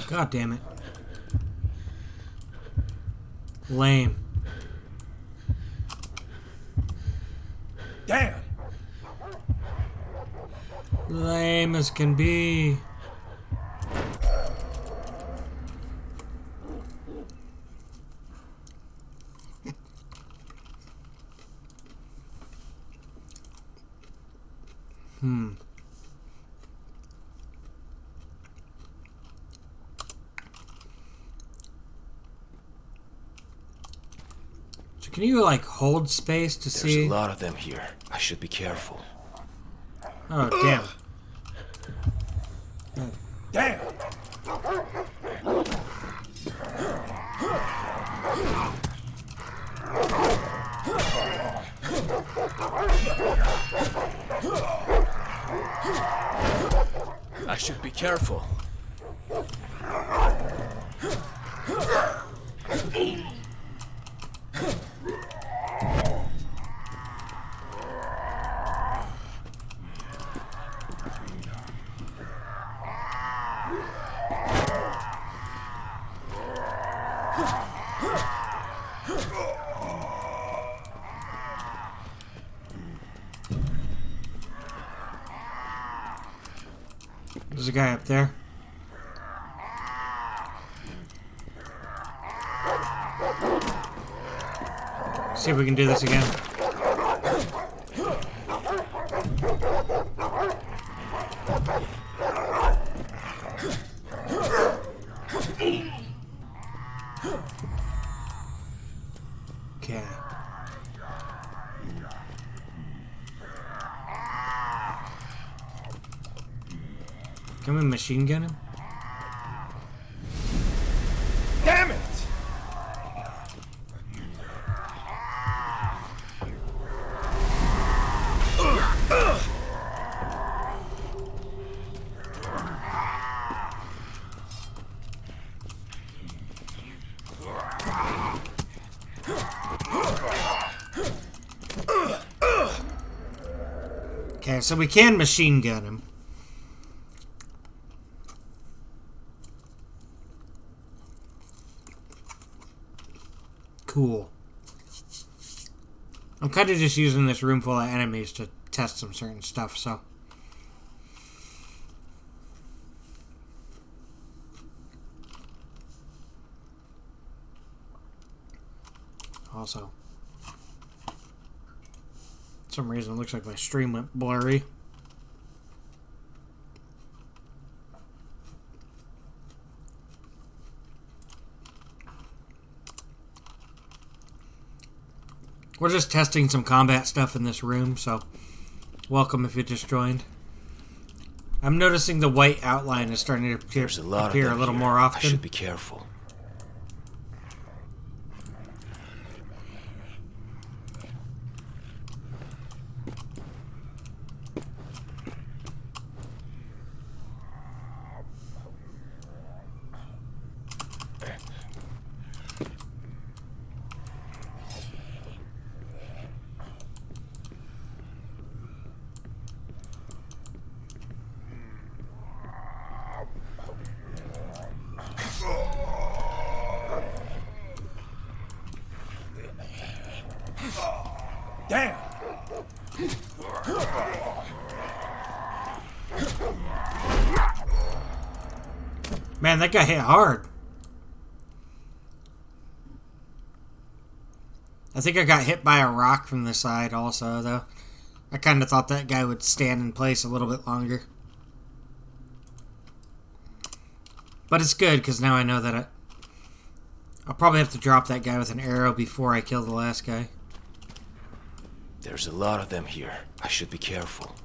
God damn it. Lame. Damn! Lame as can be. So can you like hold space to see? There's a lot of them here. I should be careful. Oh damn. Damn! I should be careful. There's a guy up there. See if we can do this again. Okay. Can we machine gun him? Damn it! Okay, so we can machine gun him. Cool. I'm kind of just using this room full of enemies to test some certain stuff, so. Also, for some reason it looks like my stream went blurry. We're just testing some combat stuff in this room, so welcome if you just joined. I'm noticing the white outline is starting to appear a little more often. I should be careful. Man, that guy hit hard. I think I got hit by a rock from the side also, though. I kind of thought that guy would stand in place a little bit longer. But it's good, because now I know that I'll probably have to drop that guy with an arrow before I kill the last guy. There's a lot of them here. I should be careful.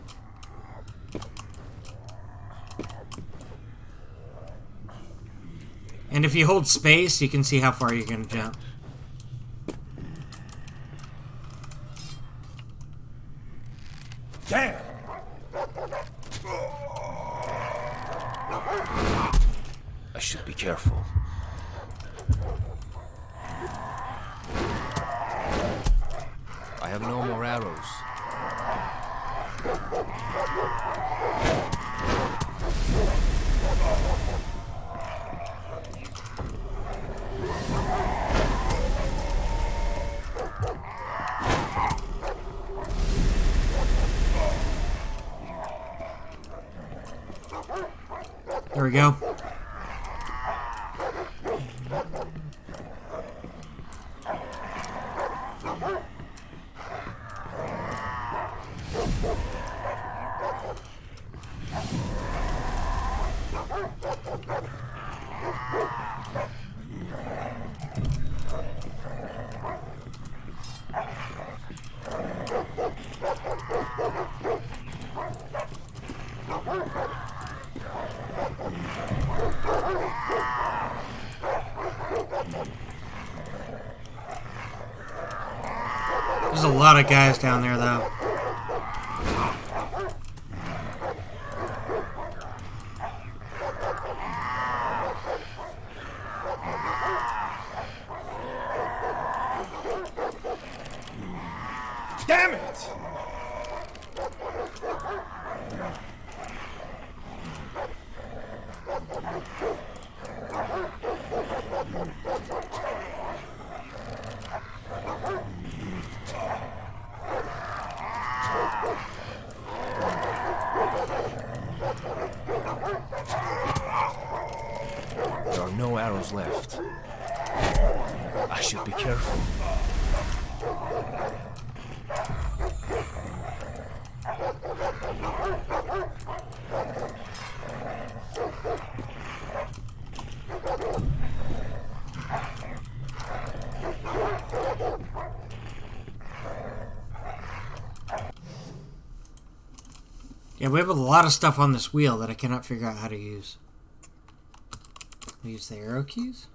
And if you hold space, you can see how far you're going to jump. Damn! I should be careful. I have no more arrows. There we go. There's a lot of guys down there, though. Damn it! There are no arrows left. I should be careful. Yeah, we have a lot of stuff on this wheel that I cannot figure out how to use. We use the arrow keys?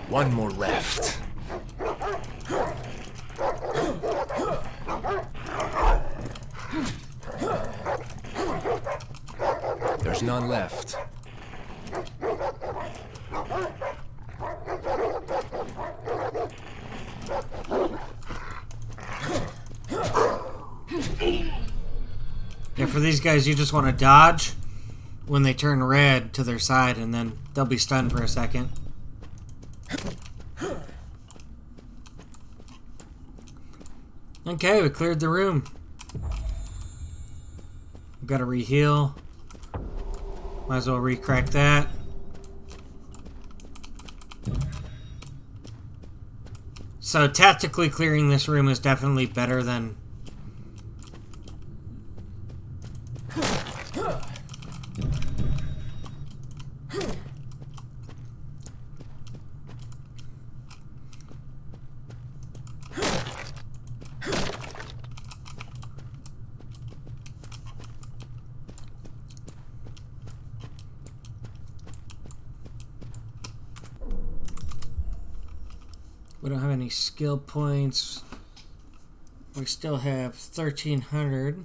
One more left. There's none left. Yeah, for these guys, you just want to dodge when they turn red to their side, and then they'll be stunned for a second. Okay, we cleared the room. We've got to re-heal. Might as well re-crack that. So tactically clearing this room is definitely better than... We don't have any skill points. We still have 1,300.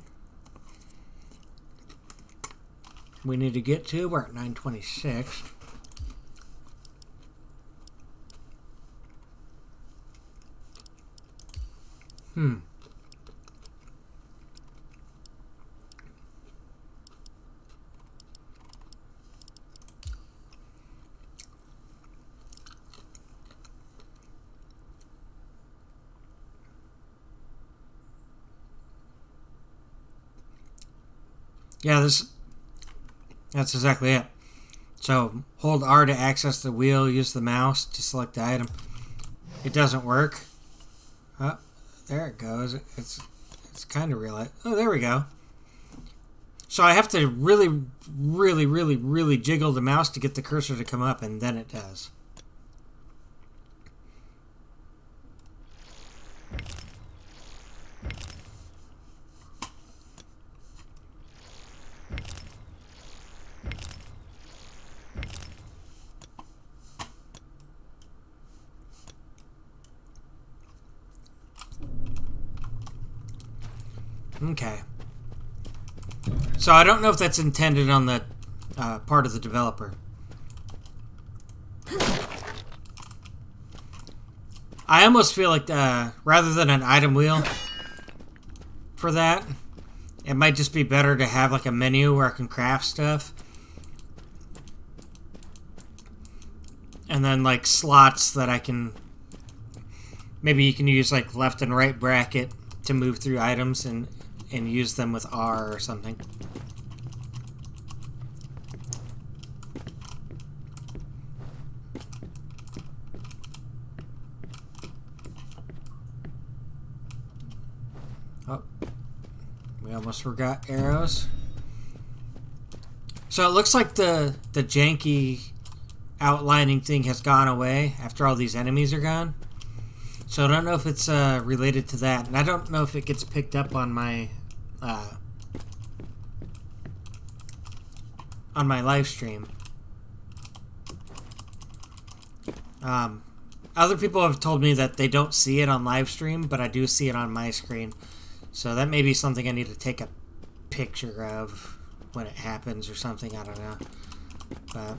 We need to get to. We're at 926. Yeah, that's exactly it. So hold R to access the wheel, use the mouse to select the item. It doesn't work. Oh, there it goes. It's kind of real. Oh, there we go. So I have to really, really, really, really jiggle the mouse to get the cursor to come up, and then it does. Okay. So I don't know if that's intended on the part of the developer. I almost feel like rather than an item wheel for that, it might just be better to have like a menu where I can craft stuff. And then like slots that I can... Maybe you can use like left and right bracket to move through items and use them with R or something. Oh, we almost forgot arrows. So it looks like the janky outlining thing has gone away after all these enemies are gone. So I don't know if it's related to that, and I don't know if it gets picked up on my live stream. Other people have told me that they don't see it on live stream, but I do see it on my screen. So that may be something I need to take a picture of when it happens or something. I don't know. But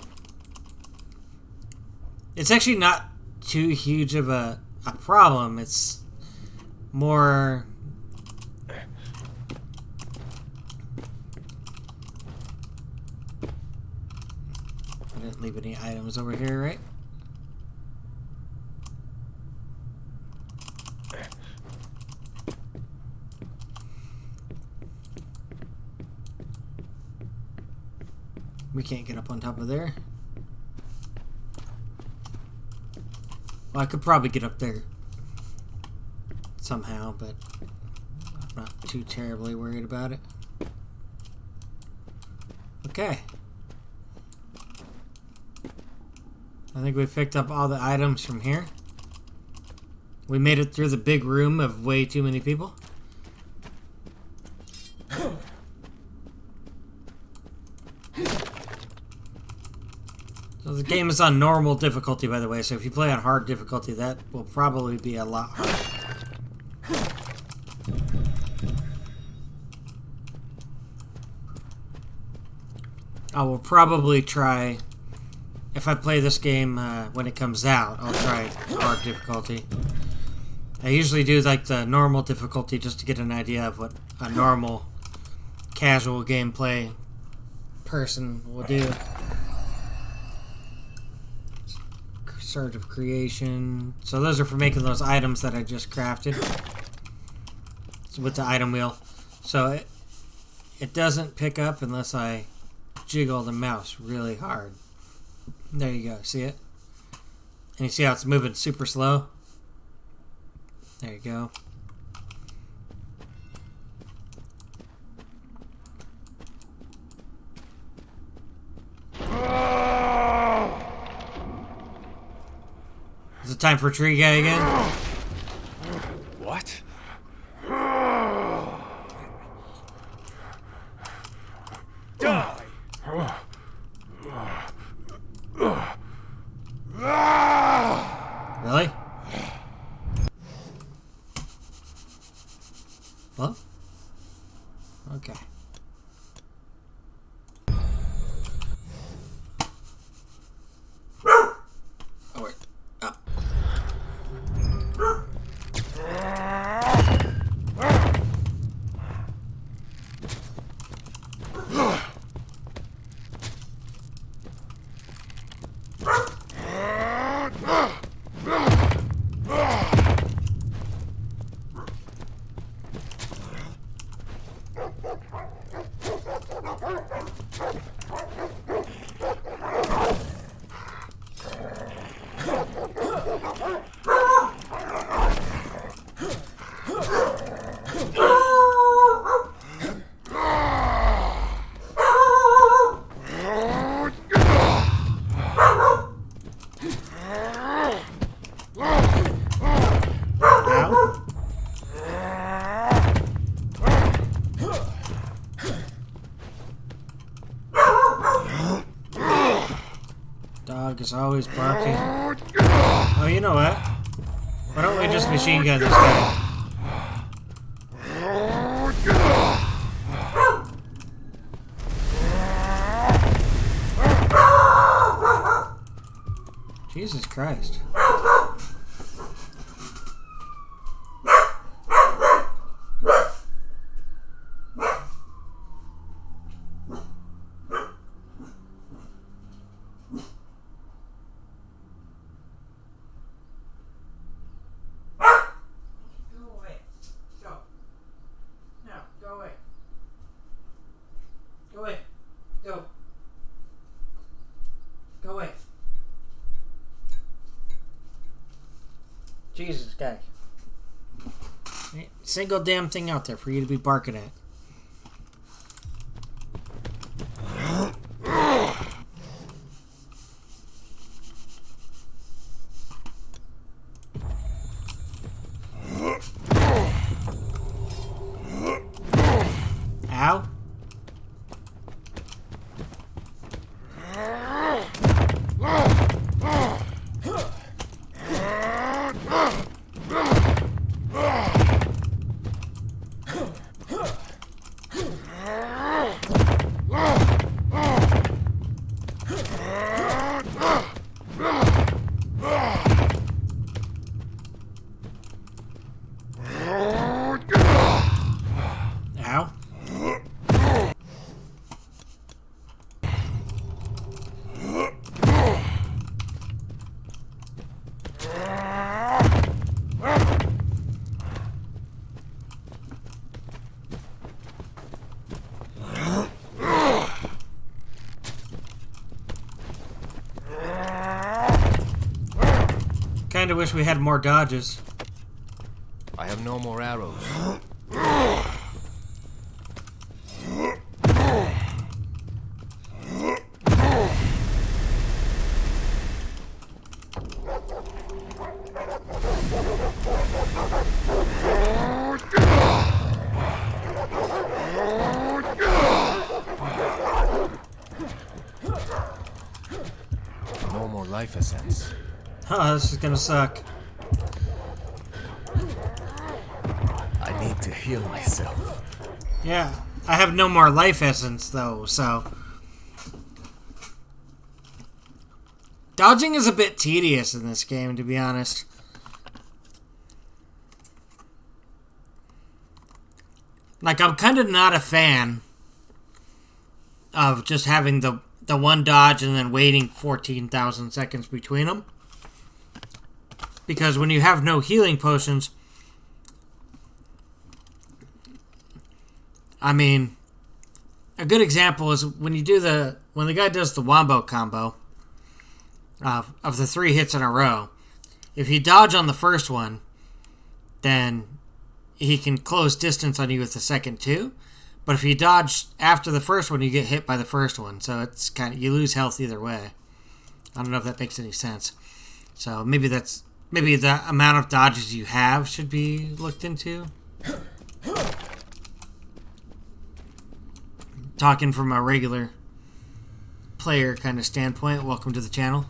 it's actually not too huge of a problem. It's more... I didn't leave any items over here, right? We can't get up on top of there. Well, I could probably get up there somehow, but I'm not too terribly worried about it. Okay. I think we picked up all the items from here. We made it through the big room of way too many people. So the game is on normal difficulty, by the way, so if you play on hard difficulty, that will probably be a lot harder. I will probably try, if I play this game when it comes out, I'll try hard difficulty. I usually do like the normal difficulty just to get an idea of what a normal casual gameplay person will do. Surge of creation. So those are for making those items that I just crafted with the item wheel. So it doesn't pick up unless I jiggle the mouse really hard. There you go. See it? And you see how it's moving super slow? There you go. Is it time for Tree Guy again? What? Die! Really? is always barking. Oh, you know what? Why don't we just machine gun this guy? Jesus Christ. Jesus, guy. Single damn thing out there for you to be barking at. Ow. Ow. Kinda wish we had more dodges. I have no more arrows. No more life essence. Oh, this is gonna suck. I need to heal myself. Yeah, I have no more life essence though, so... Dodging is a bit tedious in this game, to be honest. Like, I'm kind of not a fan of just having the one dodge and then waiting 14,000 seconds between them. Because when you have no healing potions, I mean, a good example is when the guy does the wombo combo of the 3 hits in a row. If you dodge on the first one, then he can close distance on you with the second 2. But if you dodge after the first one, you get hit by the first one. So it's you lose health either way. I don't know if that makes any sense. So maybe the amount of dodges you have should be looked into. Talking from a regular player kind of standpoint, welcome to the channel.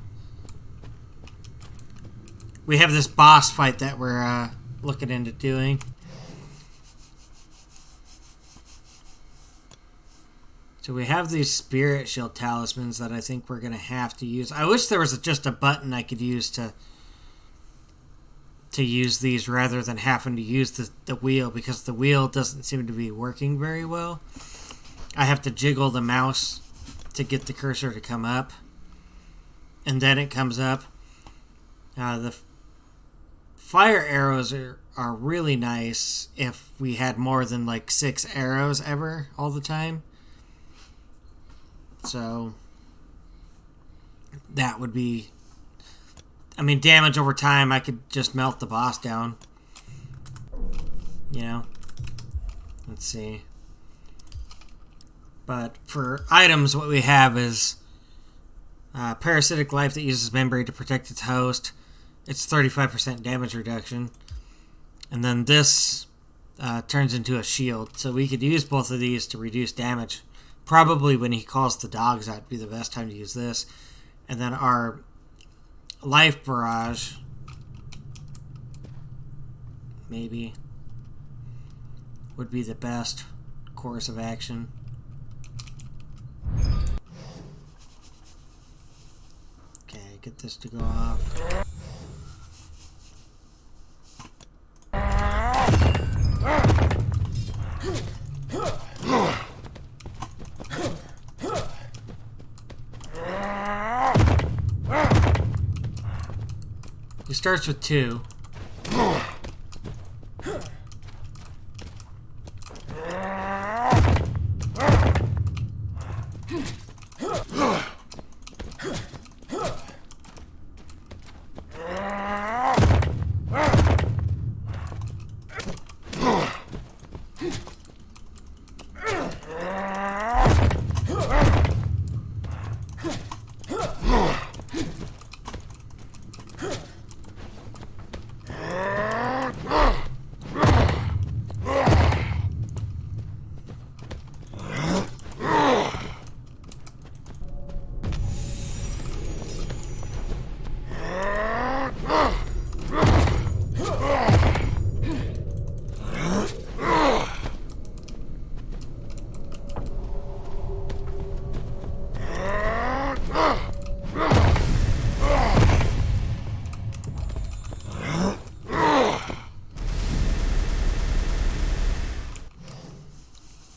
We have this boss fight that we're looking into doing. So we have these spirit shield talismans that I think we're going to have to use. I wish there was just a button I could use to use these rather than having to use the wheel, because the wheel doesn't seem to be working very well. I have to jiggle the mouse to get the cursor to come up, and then it comes up. The fire arrows are really nice if we had more than like 6 arrows ever all the time. So that would be, I mean, damage over time. I could just melt the boss down, you know. Let's see. But for items, what we have is parasitic life that uses membrane to protect its host. It's 35% damage reduction. And then this turns into a shield. So we could use both of these to reduce damage. Probably when he calls the dogs out would be the best time to use this. And then our life barrage. Maybe. Would be the best course of action. Okay, get this to go off. It starts with 2.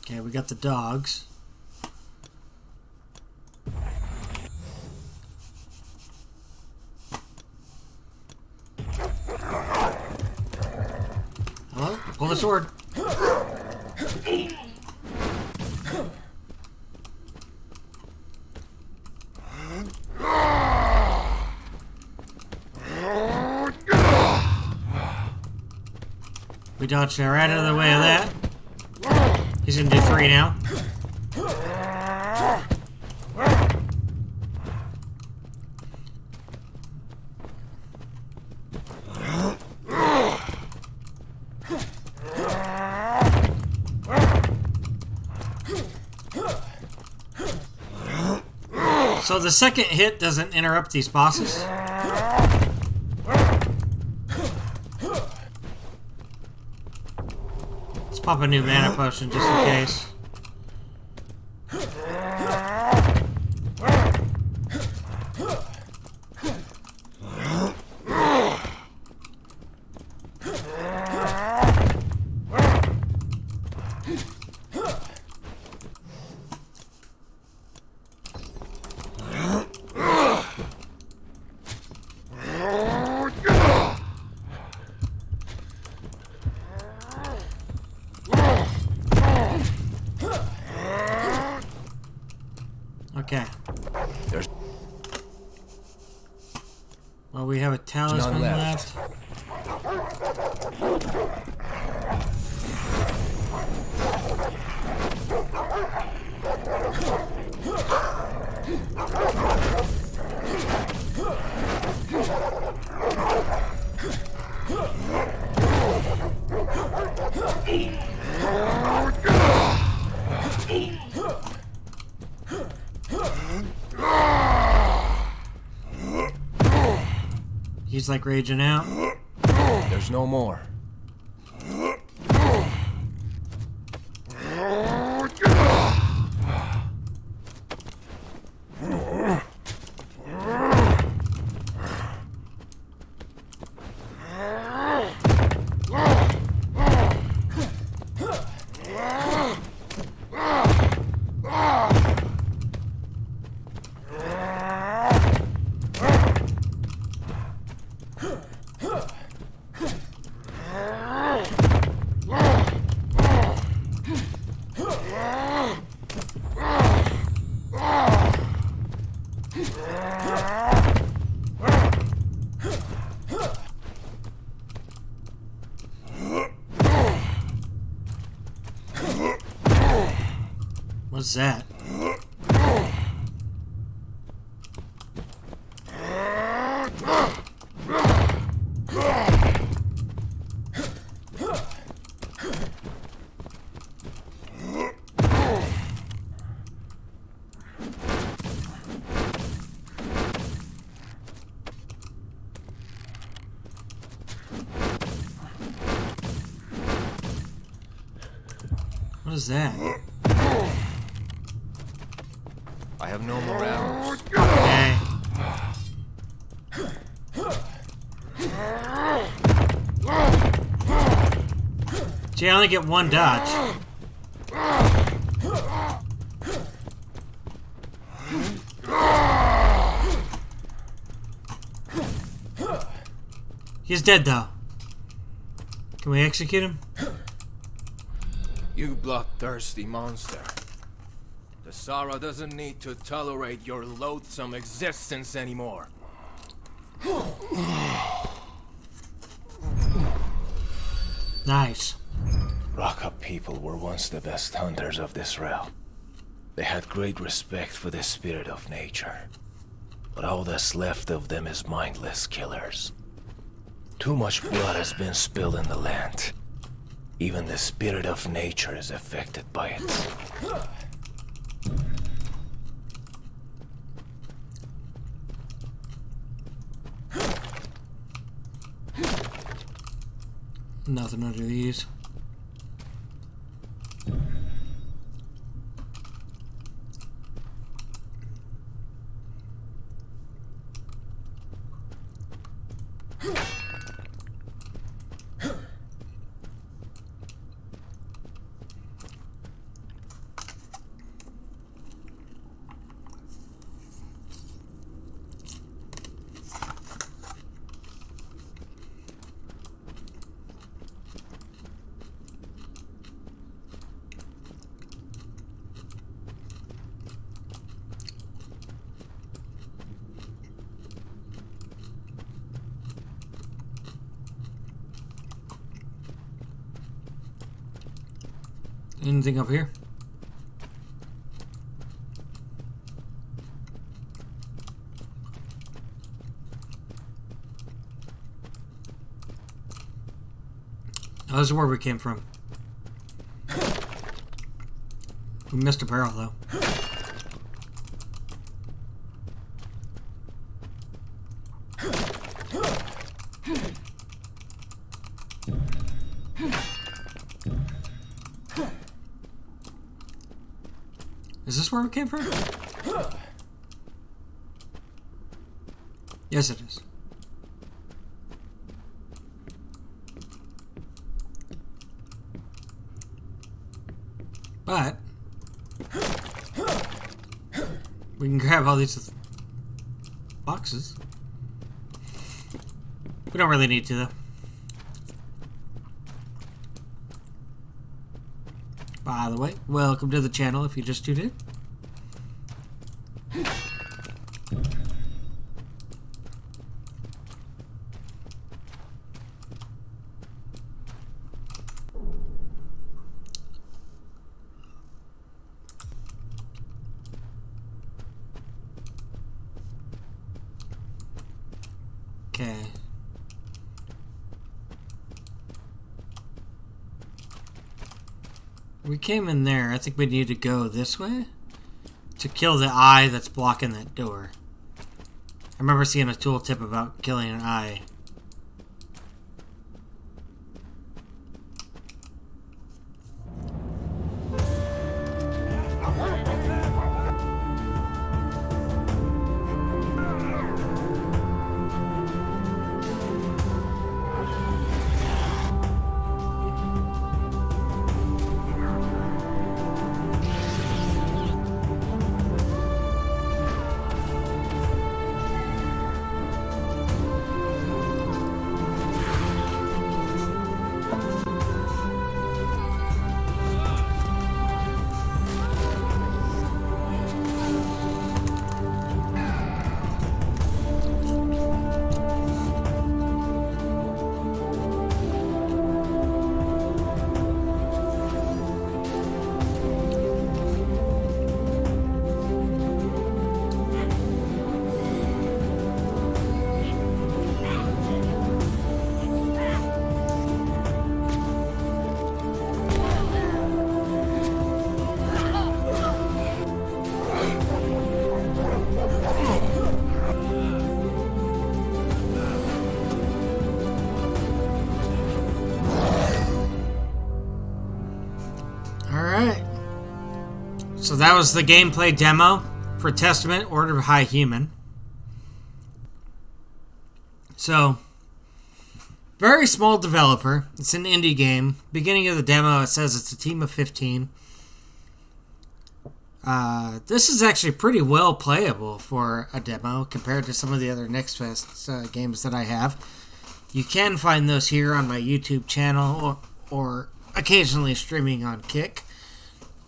Okay, we got the dogs. Hello? Pull the sword. We dodged right out of the way of that. He's gonna do 3 now. So the second hit doesn't interrupt these bosses. Let's pop a new mana potion just in case. Okay. Well, we have a talisman left. He's like raging out. There's no more. What's that? What is that? I have no more arrows. Okay. See, I only get one dodge. He's dead, though. Can we execute him? You bloodthirsty monster. The Sara doesn't need to tolerate your loathsome existence anymore. Nice. Rockup people were once the best hunters of this realm. They had great respect for the spirit of nature. But all that's left of them is mindless killers. Too much blood has been spilled in the land. Even the spirit of nature is affected by it. Nothing under these. Anything up here? Oh, this is where we came from. We missed a barrel, though. Is this where we came from? Yes, it is. But we can grab all these boxes. We don't really need to, though. By the way, welcome to the channel if you just tuned in. Okay. We came in there. I think we need to go this way to kill the eye that's blocking that door. I remember seeing a tooltip about killing an eye. that was the gameplay demo for Testament, Order of High Human. So, very small developer. It's an indie game. Beginning of the demo, it says it's a team of 15. This is actually pretty well playable for a demo compared to some of the other Next Fest games that I have. You can find those here on my YouTube channel or occasionally streaming on Kick,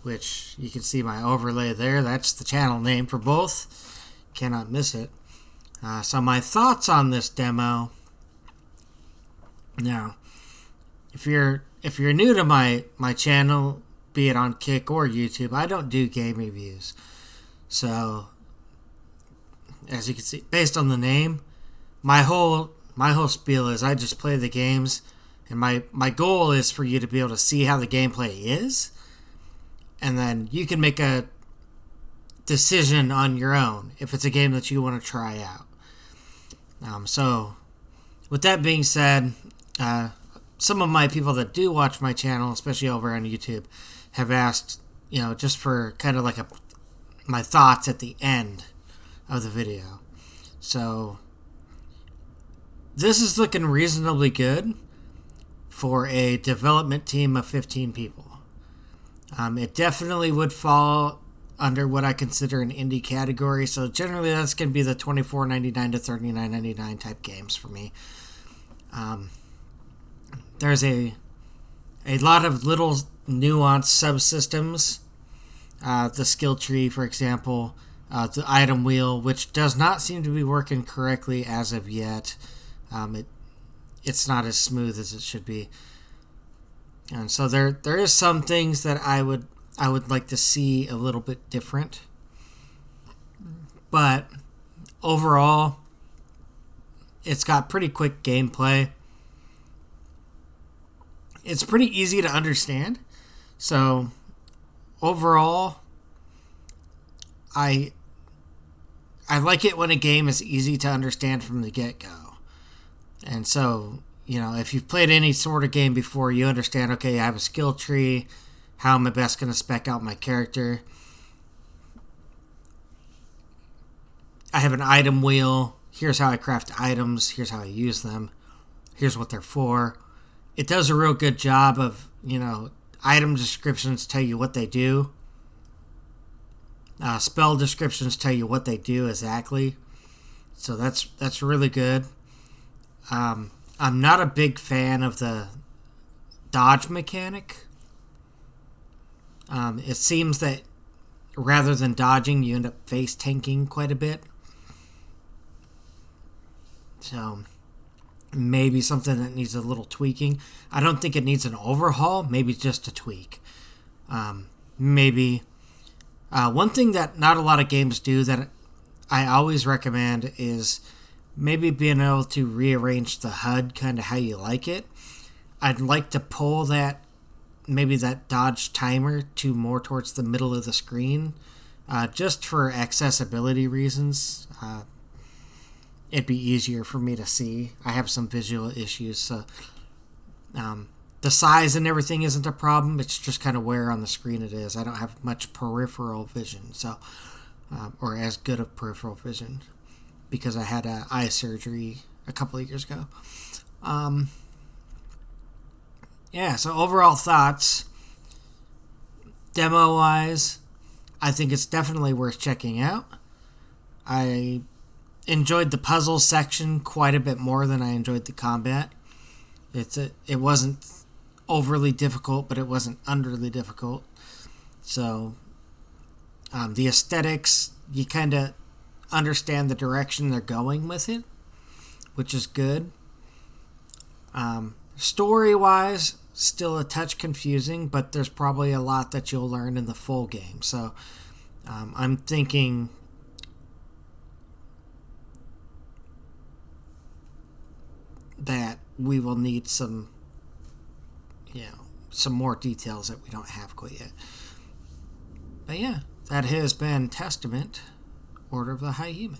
which you can see my overlay there. That's the channel name for both. Cannot miss it. So my thoughts on this demo. Now, if you're new to my channel, be it on Kick or YouTube, I don't do game reviews. So, as you can see, based on the name, my whole spiel is I just play the games, and my goal is for you to be able to see how the gameplay is, and then you can make a decision on your own if it's a game that you want to try out. So, with that being said, some of my people that do watch my channel, especially over on YouTube, have asked, just for kind of like my thoughts at the end of the video. So, this is looking reasonably good for a development team of 15 people. It definitely would fall under what I consider an indie category, so generally that's going to be the $24.99 to $39.99 type games for me. There's a lot of little nuanced subsystems. The skill tree, for example, the item wheel, which does not seem to be working correctly as of yet. It's not as smooth as it should be, and so there is some things that I would like to see a little bit different. But overall, it's got pretty quick gameplay. It's pretty easy to understand. So, overall, I like it when a game is easy to understand from the get-go. And so, if you've played any sort of game before, you understand, okay, I have a skill tree. How am I best going to spec out my character? I have an item wheel. Here's how I craft items. Here's how I use them. Here's what they're for. It does a real good job of, item descriptions tell you what they do. Spell descriptions tell you what they do exactly. So that's really good. I'm not a big fan of the dodge mechanic. It seems that rather than dodging, you end up face tanking quite a bit. So maybe something that needs a little tweaking. I don't think it needs an overhaul, maybe just a tweak. Maybe one thing that not a lot of games do that I always recommend is maybe being able to rearrange the HUD kind of how you like it. I'd like to pull that dodge timer to more towards the middle of the screen, just for accessibility reasons. It'd be easier for me to see. I have some visual issues, so the size and everything isn't a problem. It's just kind of where on the screen it is. I don't have much peripheral vision, so or as good of peripheral vision, because I had eye surgery a couple of years ago. So overall thoughts, demo-wise, I think it's definitely worth checking out. I enjoyed the puzzle section quite a bit more than I enjoyed the combat. It wasn't overly difficult, but it wasn't underly difficult. So, the aesthetics, you kind of understand the direction they're going with it, which is good. Story-wise, still a touch confusing, but there's probably a lot that you'll learn in the full game. So, I'm thinking that we will need some more details that we don't have quite yet. But yeah, that has been Testament, Order of the High Human.